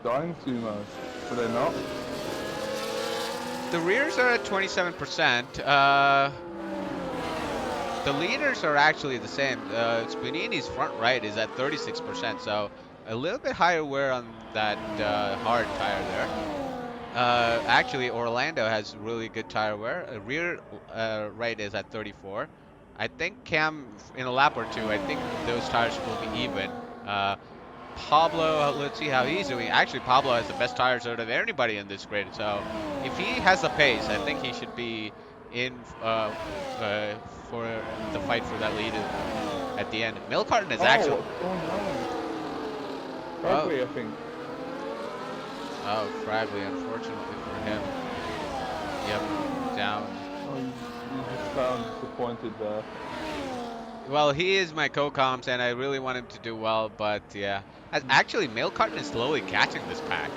dying too much, but they're not. The rears are at 27%. The leaders are actually the same. Spinini's front right is at 36%, so a little bit higher wear on that hard tire there. Actually, Orlando has really good tire wear. Rear right is at 34. I think Cam, in a lap or two, I think those tires will be even. Pablo, let's see how he's doing. Actually, Pablo has the best tires out of anybody in this grid. So if he has the pace, I think he should be in for the fight for that lead at the end. Milcarton is actually... What's going on? Fragley, I think. Oh, Fragley, unfortunately for him. Yep, down. Oh, you just sound disappointed there. Well, he is my co-comms, and I really want him to do well, but yeah. Actually, Milcarton is slowly catching this pack.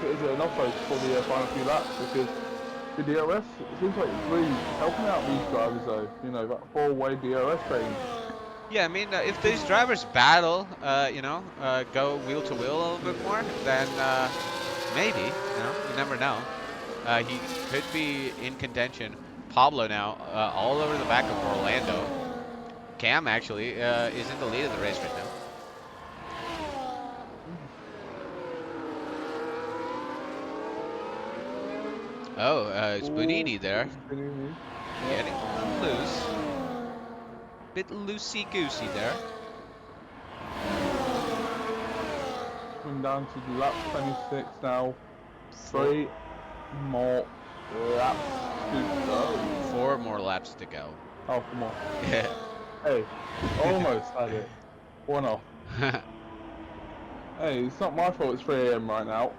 Is it enough though for the final few laps? Because the DRS, it seems like it's really helping out these drivers though. You know, that four-way DRS thing. Yeah, I mean, if these drivers battle, go wheel to wheel a little bit more, then maybe, you never know. He could be in contention. Pablo now, all over the back of Orlando. Cam actually is in the lead of the race right now. Oh, Spinini there. Spinini. Getting loose. Bit loosey-goosey there. Coming down to lap 26 now. 3 more laps to go. 4 more laps to go. Oh, come on. Yeah. Hey, almost had it. 1 off. Hey, it's not my fault it's 3 AM right now.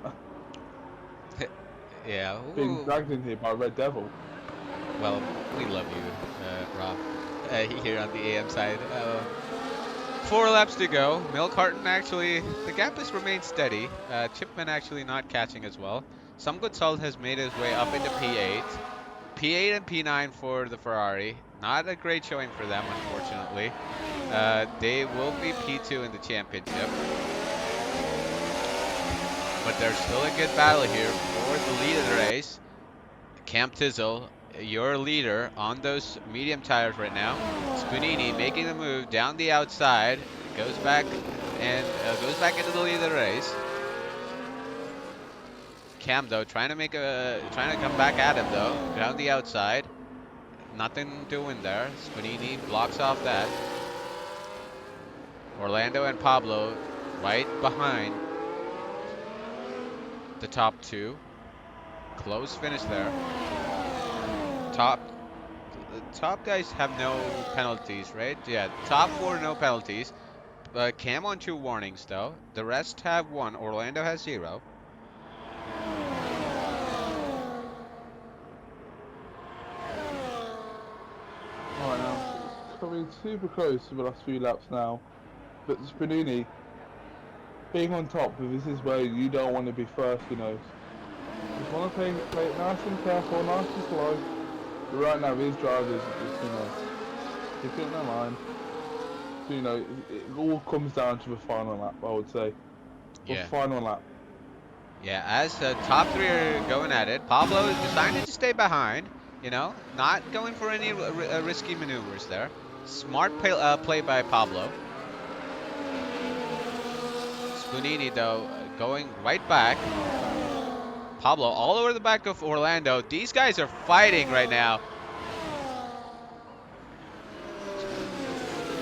Yeah. Being dragged in here by Red Devil. Well, we love you, Rob. Here on the AM side. 4 laps to go. Milcarton actually, the gap has remained steady. Chipman actually not catching as well. Some Good Salt has made his way up into P8. P8 and P9 for the Ferrari. Not a great showing for them, unfortunately. They will be P2 in the championship. But there's still a good battle here for the lead of the race. Cam Tizzle, your leader on those medium tires right now. Spinini making the move down the outside, goes back and goes back into the lead of the race. Cam though trying to come back at him though down the outside. Nothing doing there. Spinini blocks off that. Orlando and Pablo right behind the top 2. Close finish there. Top guys have no penalties, right? Yeah, top 4 no penalties. Cam on 2 warnings though. The rest have 1. Orlando has 0. Right now, it's coming super close to the last few laps now. But Spinini, being on top, this is where you don't want to be first, you know. Just want to play it nice and careful, nice and slow. But right now, these drivers are just, keeping their line. So, you know, it all comes down to the final lap, I would say. The Yeah. final lap. Yeah, as the top three are going at it, Pablo is deciding to stay behind, you know, not going for any risky maneuvers there. Smart play by Pablo. Spunini, though, going right back. Pablo all over the back of Orlando. These guys are fighting right now.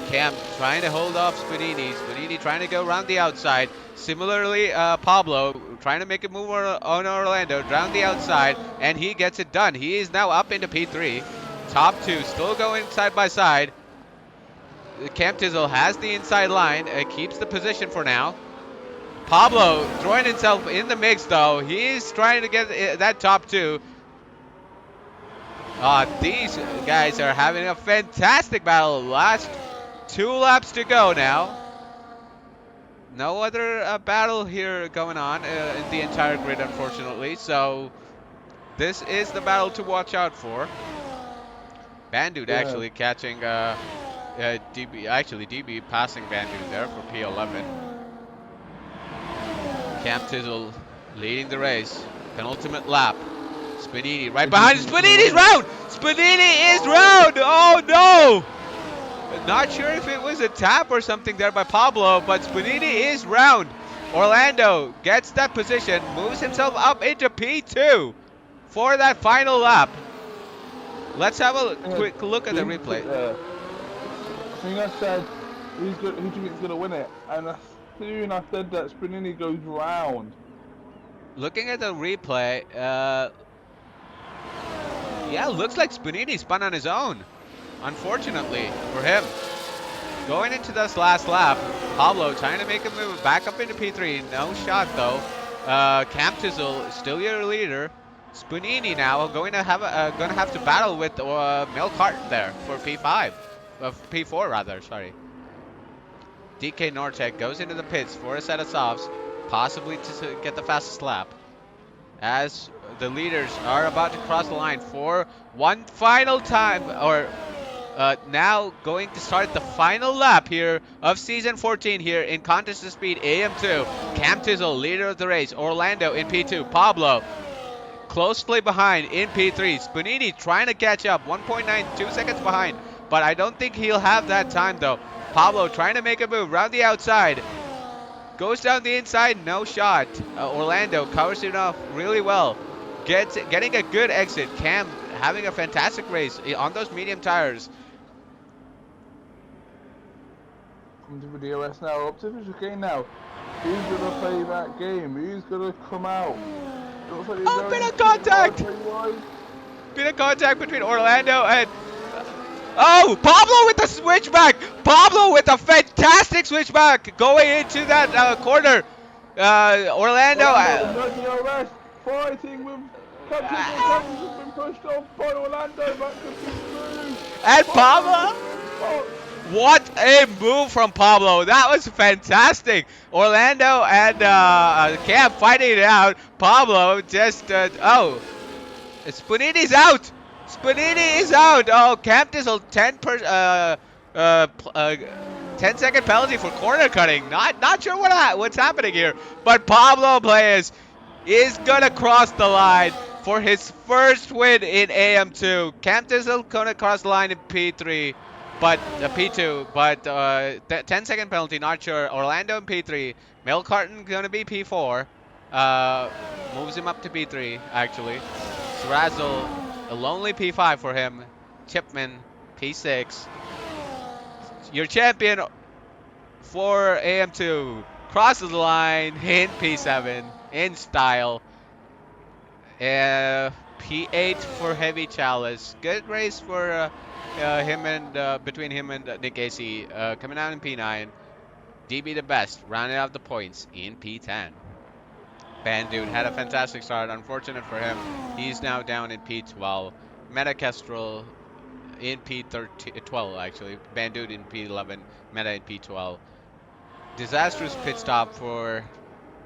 Cam trying to hold off Spunini. Spunini trying to go around the outside. Similarly, Pablo trying to make a move on Orlando around the outside, and he gets it done. He is now up into P3. Top two still going side by side. Cam Tizzle has the inside line, keeps the position for now. Pablo throwing himself in the mix, though. He's trying to get that top two. These guys are having a fantastic battle. Last 2 laps to go now. No other battle here going on in the entire grid, unfortunately. So this is the battle to watch out for. Bandude actually catching DB. Actually, DB passing Bandude there for P11. Cam Tizzle leading the race. Penultimate lap. Spanini right behind. Spanini's round! Spanini is round! Oh no! Not sure if it was a tap or something there by Pablo, but Spanini is round. Orlando gets that position, moves himself up into P2 for that final lap. Let's have a quick look at the replay. I think I said, who do you think is going to win it? And as soon as I said that, Spanini goes round. Looking at the replay, yeah, looks like Spanini spun on his own. Unfortunately for him. Going into this last lap, Pablo trying to make a move back up into P3. No shot though. Cam Tizzle still your leader. Spunini now going to have to battle with Mel Carton there for P5, P4 rather. Sorry. DK Nortec goes into the pits for a set of softs, possibly to get the fastest lap. As the leaders are about to cross the line for one final time, or now going to start the final lap here of season 14 here in Contest of Speed AM2. Cam Tizzle, leader of the race. Orlando in P2. Pablo closely behind in P3. Spunini trying to catch up. 1.92 seconds behind. But I don't think he'll have that time though. Pablo trying to make a move around the outside. Goes down the inside. No shot. Orlando covers it off really well. Getting a good exit. Cam having a fantastic race on those medium tires. Come to the DOS now, up to the chicane now. Who's going to play that game? Who's going to come out? Oh, bit of contact! Bit of contact between Orlando and... Oh, Pablo with the switchback! Pablo with a fantastic switchback going into that corner. Orlando... fighting with... Captain has been pushed off by Orlando back to P3. And Pablo... What a move from Pablo. That was fantastic. Orlando and Cam fighting it out. Pablo just, oh, Spunini's out. Spunini is out. Oh, Cam Tizzle 10-second penalty for corner cutting. Not sure what's happening here. But Pablo players is going to cross the line for his first win in AM2. Cam Tizzle going to cross the line in P3. But P2, but 10-second penalty, not sure. Orlando in P3. Mel Carton gonna be P4. Moves him up to P3, actually. Srazzle, a lonely P5 for him. Chipman, P6. Your champion for AM2 crosses the line in P7 in style. P8 for Heavy Chalice. Good race for between him and Nick AC. Coming out in P9. DB the best, rounding out the points in P10. Bandude had a fantastic start. Unfortunate for him, he's now down in P12. Meta Kestrel in P12 actually. Bandude in P11. Meta in P12. Disastrous pit stop for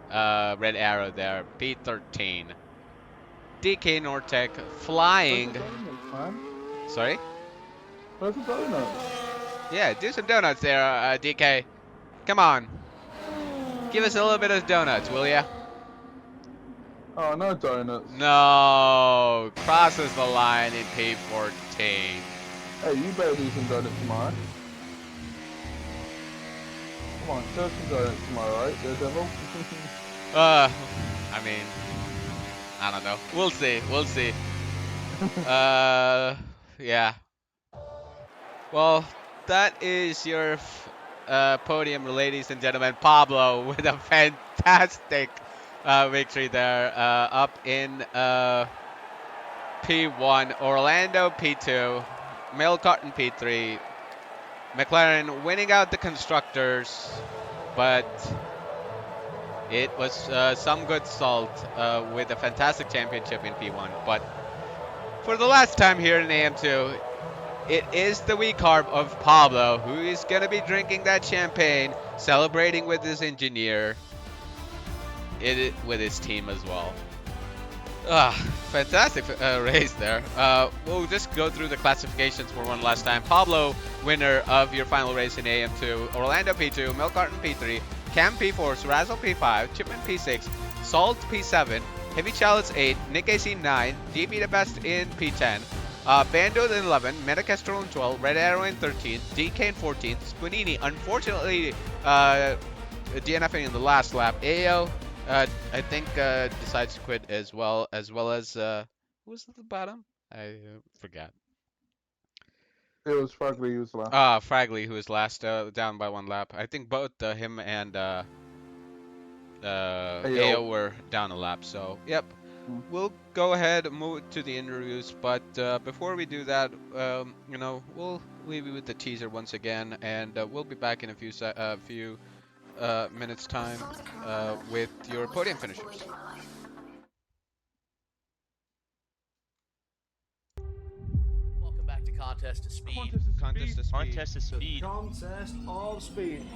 Red Arrow there. P13. DK Nortec flying. Man. Sorry? Where's the donut? Yeah, do some donuts there, DK. Come on. Give us a little bit of donuts, will ya? Oh, no donuts. No. Crosses the line in P14. Hey, you better do some donuts tomorrow. Come on, serve some donuts tomorrow, right, Daredevil? I mean, I don't know. We'll see. We'll see. Yeah. Well, that is your podium, ladies and gentlemen. Pablo with a fantastic victory there, up in P1, Orlando P2, Milcarton P3, McLaren winning out the constructors, but it was some good salt with a fantastic championship in P1. But for the last time here in AM2, it is the weak carb of Pablo, who is going to be drinking that champagne, celebrating with his engineer, with his team as well. Fantastic race there. We'll just go through the classifications for one last time. Pablo, winner of your final race in AM2, Orlando P2, Milcarton P3, Cam P4, Surazzle P5, Chipman P6, Salt P7, Heavy Chalice 8, Nick AC 9, DP the best in P10, Bando in 11, Metacastro in 12, Red Arrow in 13, DK in 14, Spunini, unfortunately, DNFing in the last lap. AO, I think, decides to quit as well as, who was at the bottom? I forgot. It was Fragley who was last. Fragley, who was last, down by one lap. I think both him and AO were down a lap, so, yep. We'll go ahead and move to the interviews, but before we do that, you know, we'll leave you with the teaser once again, and we'll be back in a few minutes time with your podium finishers. Welcome back to Contest to Speed. Contest to speed. Contest to speed. Contest of speed.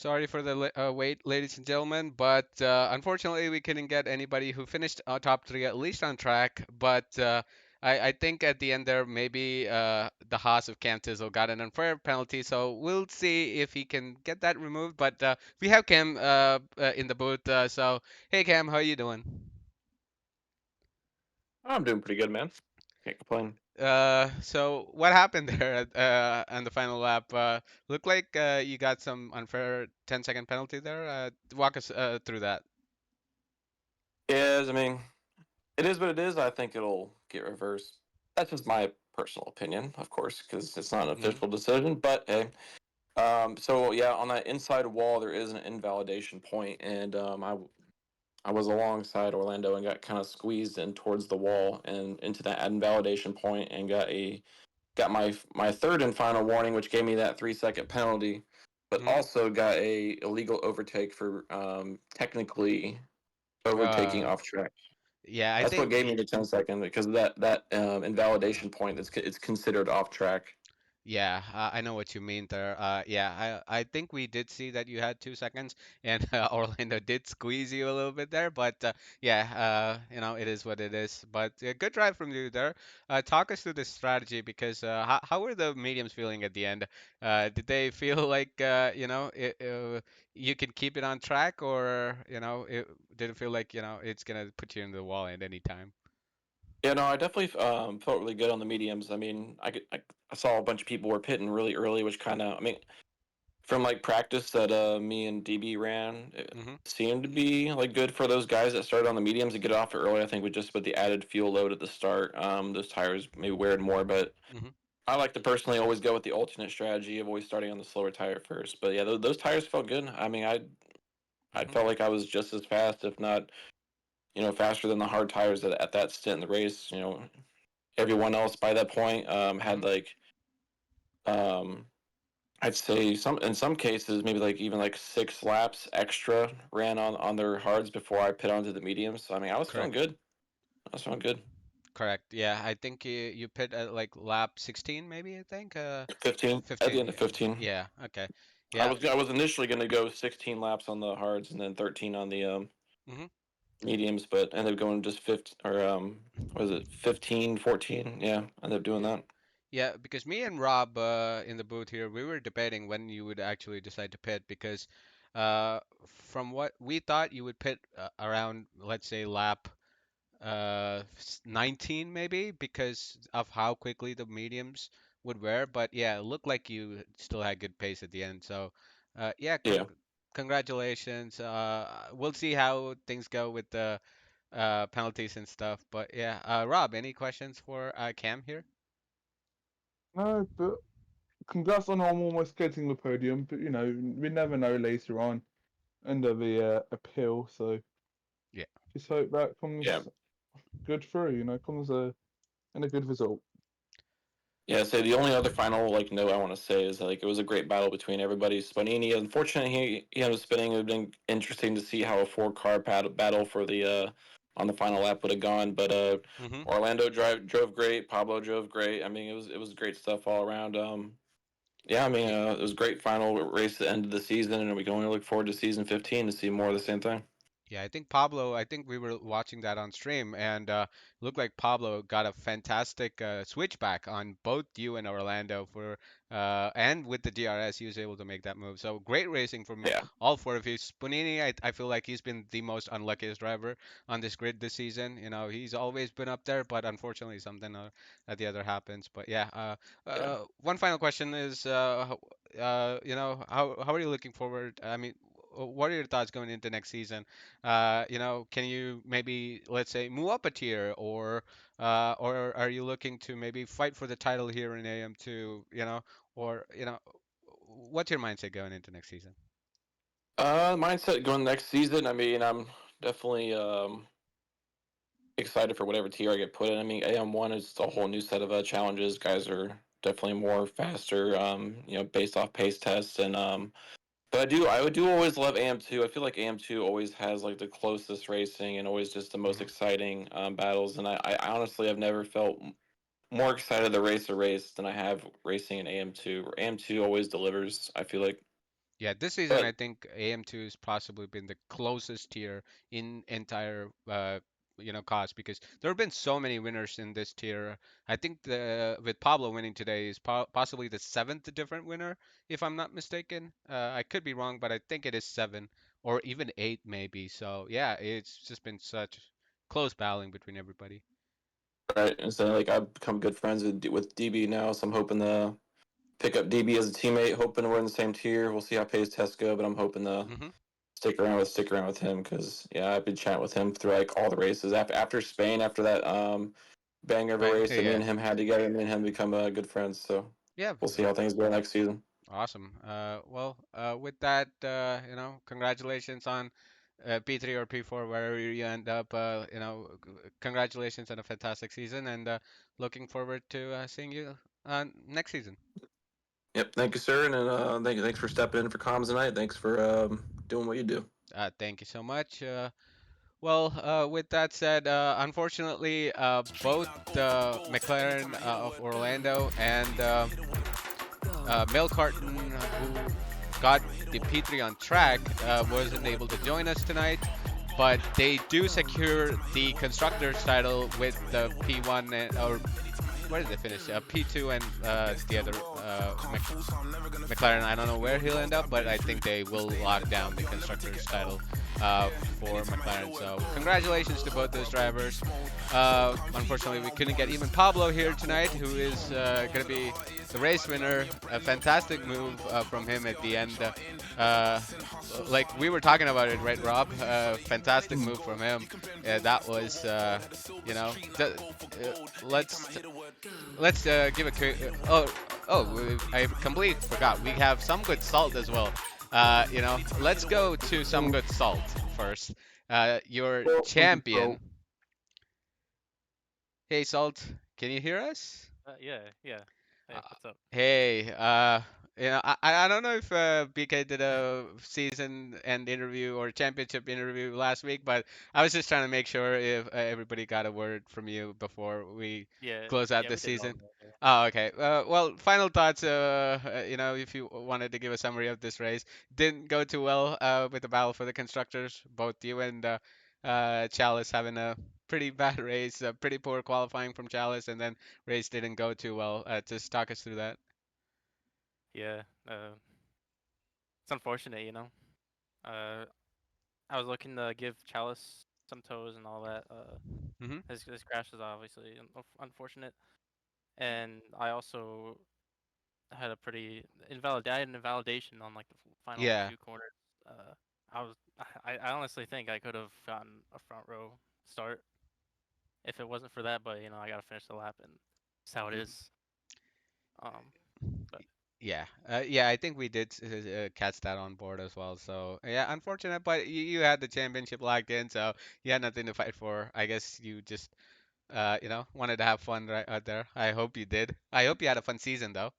Sorry for the wait, ladies and gentlemen, but unfortunately we couldn't get anybody who finished top three at least on track. But I think at the end there, maybe the Haas of Cam Tizzle got an unfair penalty, so we'll see if he can get that removed. But we have Cam in the booth, so hey Cam, how you doing? I'm doing pretty good, man. Can't complain. So what happened there on the final lap? Looked like you got some unfair 10-second penalty there. Walk us through that. Yes, I mean, it is what it is. I think it'll get reversed. That's just my personal opinion, of course, because it's not an Mm-hmm. official decision. But hey, so yeah, on that inside wall there is an invalidation point, and I was alongside Orlando and got kind of squeezed in towards the wall and into that invalidation point, and got my third and final warning, which gave me that 3 second penalty, but Mm-hmm. also got a illegal overtake for technically overtaking Uh, off track. yeah, I That's what think gave me the 10 second because of that invalidation point. It's considered off track. yeah, I know what you mean there. Yeah, I think we did see that you had 2 seconds, and Orlando did squeeze you a little bit there. But yeah, it is what it is. But good drive from you there. Talk us through the strategy because how were the mediums feeling at the end? Did they feel like you can keep it on track, or did it feel like it's gonna put you in the wall at any time? Yeah, no, I definitely felt really good on the mediums. I mean, I saw a bunch of people were pitting really early, which kind of, I mean, from like practice that me and DB ran, it Mm-hmm. seemed to be like good for those guys that started on the mediums to get off early. I think with just with the added fuel load at the start, those tires maybe weared more. But Mm-hmm. I like to personally always go with the alternate strategy of always starting on the slower tire first. But yeah, those tires felt good. I mean, I Mm-hmm. felt like I was just as fast, if not, faster than the hard tires at that stint in the race. Everyone else by that point Mm-hmm. had like um, I'd say in some cases maybe like even like 6 laps extra ran on their hards before I pit onto the mediums. So I mean I was feeling Correct. good. I was feeling good. Correct. Yeah, I think you pit at like lap 16, maybe, I think. 15 at the 15. end of 15. Yeah. Okay. I Yeah. was I was initially going to go 16 laps on the hards and then 13 on the Hmm. mediums, but ended up going just 15 or what was it 15 14? Yeah, ended up doing Yeah. that. Yeah, because me and Rob in the booth here, we were debating when you would actually decide to pit because uh, from what we thought you would pit around, let's say, lap 19 maybe because of how quickly the mediums would wear. But yeah, it looked like you still had good pace at the end. So yeah, Yeah. congratulations. We'll see how things go with the penalties and stuff. But yeah, Rob, any questions for Cam here? No, but congrats on almost getting the podium. But we never know later on under the appeal. So Yeah. just hope that Yeah. comes good through. Comes in a good result. Yeah, so the only other final like note I want to say is like it was a great battle between everybody. Spanini, unfortunately, he ended up spinning. It would have been interesting to see how a four-car battle for the on the final lap would have gone. But Hmm. Orlando drove great. Pablo drove great. I mean, it was great stuff all around. Yeah, I mean, it was a great final race at the end of the season, and we can only look forward to season 15 to see more of the same thing. Yeah, I think Pablo, I think we were watching that on stream, and looked like Pablo got a fantastic switchback on both you and Orlando and with the DRS, he was able to make that move. So great racing from Yeah, all four of you. Spunini, I feel like he's been the most unluckiest driver on this grid this season. He's always been up there, but unfortunately something at the other happens. But yeah, yeah. one final question is, how are you looking forward? I mean, what are your thoughts going into next season? Can you maybe, let's say, move up a tier, or are you looking to maybe fight for the title here in AM2, or what's your mindset going into next season? Mindset going next season. I mean, I'm definitely excited for whatever tier I get put in. I mean, AM1 is a whole new set of challenges. Guys are definitely more faster, based off pace tests. And but I do always love AM2. I feel like AM2 always has like the closest racing and always just the most Hmm. exciting battles. And I honestly have never felt more excited to race a race than I have racing in AM2. AM2 always delivers. I feel like. Yeah, this season I But think AM2 has possibly been the closest tier in entire cause because there have been so many winners in this tier. I think the with Pablo winning today is possibly the seventh different winner, if I'm not mistaken. I could be wrong, but I think it is seven or even eight maybe. So yeah, it's just been such close battling between everybody. right, and so like I've become good friends with DB now, so I'm hoping to pick up DB as a teammate. Hoping we're in the same tier. We'll see how pace tests go, but I'm hoping to Hmm. stick around with him because yeah, I've been chatting with him through like all the races after Spain after that banger of a Bang. race that me Yeah. and him had together. Me and him become good friends. So Yeah. we'll see how things go next season. Awesome. With that, congratulations on P3 or P4, wherever you end up. Congratulations on a fantastic season, and looking forward to seeing you next season. Yep, thank you, sir, and thanks for stepping in for comms tonight. Thanks for doing what you do. Thank you so much. With that said, unfortunately, both the McLaren of Orlando and Mel Carton, who got the P3 on track, wasn't able to join us tonight, but they do secure the constructors title with the P1 or where did they finish? P2 and the other McLaren. I don't know where he'll end up, but I think they will lock down the constructors title for McLaren. So congratulations to both those drivers. Unfortunately, we couldn't get even Pablo here tonight, who is going to be the race winner. A fantastic move from him at the end. Like we were talking about it, right, Rob? Fantastic move from him. That was, let's give a quick. I completely forgot. We have some good salt as well. Let's go to some good salt first. Your champion. Hey, Salt, can you hear us? Yeah. Hey, Uh, what's up? Hey, I don't know if BK did a season end interview or championship interview last week, but I was just trying to make sure if everybody got a word from you before we Yeah, close out yeah, we this did all season. that. Yeah. Oh, okay. Well, final thoughts. If you wanted to give a summary of this race, didn't go too well with the battle for the constructors. Both you and Chalice having a pretty bad race, pretty poor qualifying from Chalice, and then race didn't go too well. Just talk us through that. Yeah, it's unfortunate, you know. Uh, I was looking to give Chalice some toes and all that. Hmm. His crash is obviously unfortunate, and I also had a pretty I had an invalidation on like the final Yeah. few corners. Uh, I was I honestly think I could have gotten a front row start if it wasn't for that, but I gotta finish the lap, and that's how it Mhm. is. Um, but Yeah. Yeah, I think we did catch that on board as well. So, yeah, unfortunate, but you had the championship locked in, so you had nothing to fight for. I guess you just, wanted to have fun right out there. I hope you did. I hope you had a fun season, though.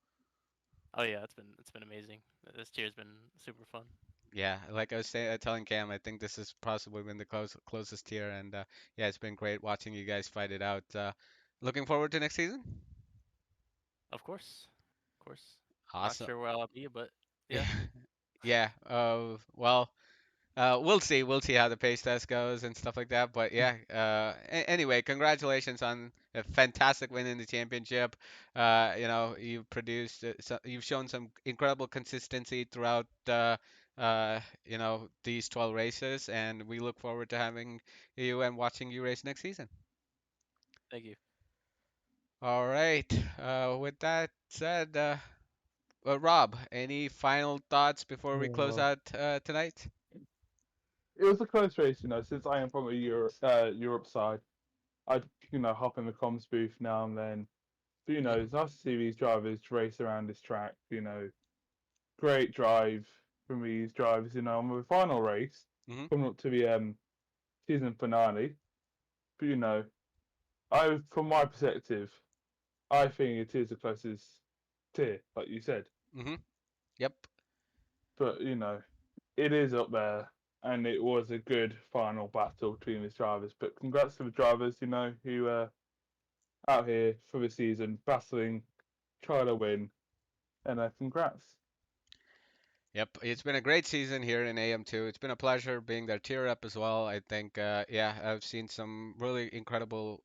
oh yeah, it's been amazing. This year's been super fun. Yeah, like I was telling Cam, I think this has possibly been the closest tier, and yeah, it's been great watching you guys fight it out. Looking forward to next season. Of course, of course. Not Awesome. sure where I'll be, but yeah. Yeah. We'll see. We'll see how the pace test goes and stuff like that. But yeah. Anyway, congratulations on a fantastic win in the championship. You've produced, you've shown some incredible consistency throughout, these 12 races, and we look forward to having you and watching you race next season. Thank you. All right. With that said, Rob, any final thoughts before we close Oh. out tonight? It was a close race, since I am from a Europe side. I'd, hop in the comms booth now and then. But, Hmm. it's nice to see these drivers race around this track, great drive from these drivers, on the final race, Hmm. coming up to the season finale. But, from my perspective, I think it is the closest tier, like you said. Hmm. Yep. But, it is up there, and it was a good final battle between these drivers. But congrats to the drivers, who out here for the season, battling, trying to win, and congrats. Yep, it's been a great season here in AM2. It's been a pleasure being their tier up as well. I think, yeah, I've seen some really incredible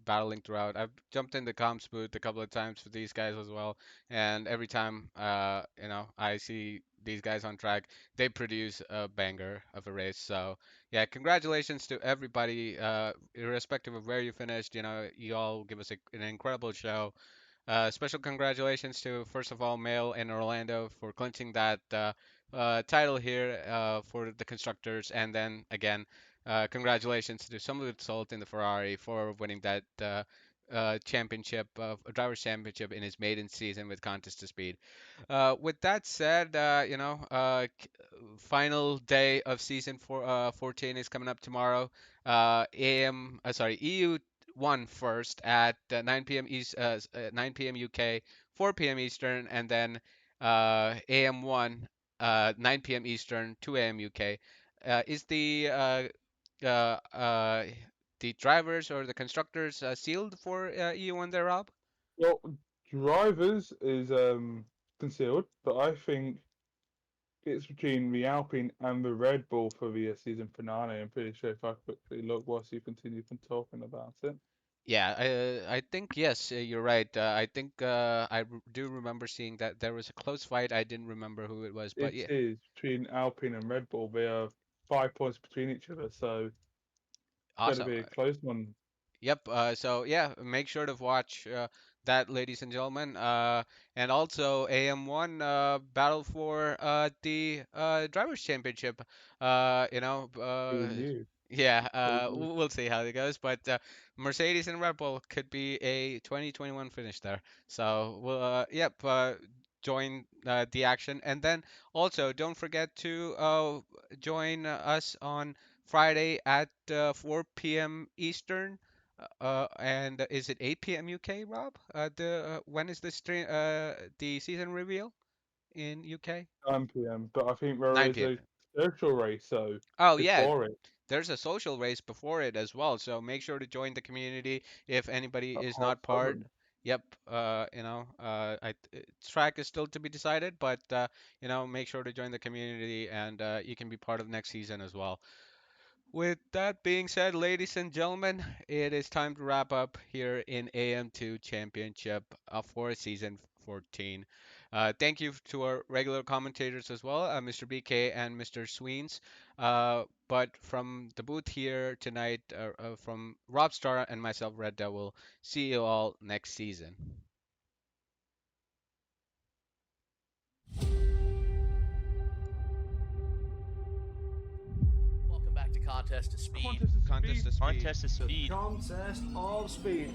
battling throughout. I've jumped in the comms booth a couple of times for these guys as well, and every time, I see these guys on track, they produce a banger of a race. So, yeah, congratulations to everybody, irrespective of where you finished. You all give us an incredible show. Special congratulations to, first of all, Mail and Orlando for clinching that title here for the constructors. And then again, congratulations to Samuel Salt in the Ferrari for winning that championship, driver's championship in his maiden season with Contest to Speed. With that said, final day of season 14 is coming up tomorrow. EU1 first at 9 p.m. 9 p.m. UK, 4 p.m. Eastern, and then AM1 9 p.m. Eastern, 2 a.m. UK. Is uh, uh, the drivers or the constructors sealed for EU1 there, Rob? Well, drivers is concealed, but I think it's between the Alpine and the Red Bull for the season finale. I'm pretty sure if I quickly look whilst you continue from talking about it. Yeah, I think yes, you're right. I think do remember seeing that there was a close fight. I didn't remember who it was, but It yeah, is between Alpine and Red Bull. They are 5 points between each other, so it's going to awesome. be a close one. Yep. So yeah, make sure to watch that, ladies and gentlemen. And also AM1 battle for the drivers' championship. Me and you. Yeah. Probably. We'll see how it goes. But Mercedes and Red Bull could be a 2021 finish there. So we'll yep. Join the action, and then also don't forget to join us on Friday at 4 p.m. Eastern. And is it 8 p.m. UK, Rob? The when is the the season reveal in UK? 9 p.m. But I think there is 9 p.m. a virtual race, so Oh yeah, before it, there's a social race before it as well. So make sure to join the community if anybody at is half not part. seven. Yep. Track is still to be decided, but make sure to join the community and you can be part of next season as well. With that being said, ladies and gentlemen, it is time to wrap up here in AM2 Championship for season 14. Thank you to our regular commentators as well, Mr. BK and Mr. Sweens. But from the booth here tonight, from Rob Star and myself, Red Devil, see you all next season. Welcome back to Contest to Speed. Contest of Contest speed. to speed. Contest of speed. Contest of speed.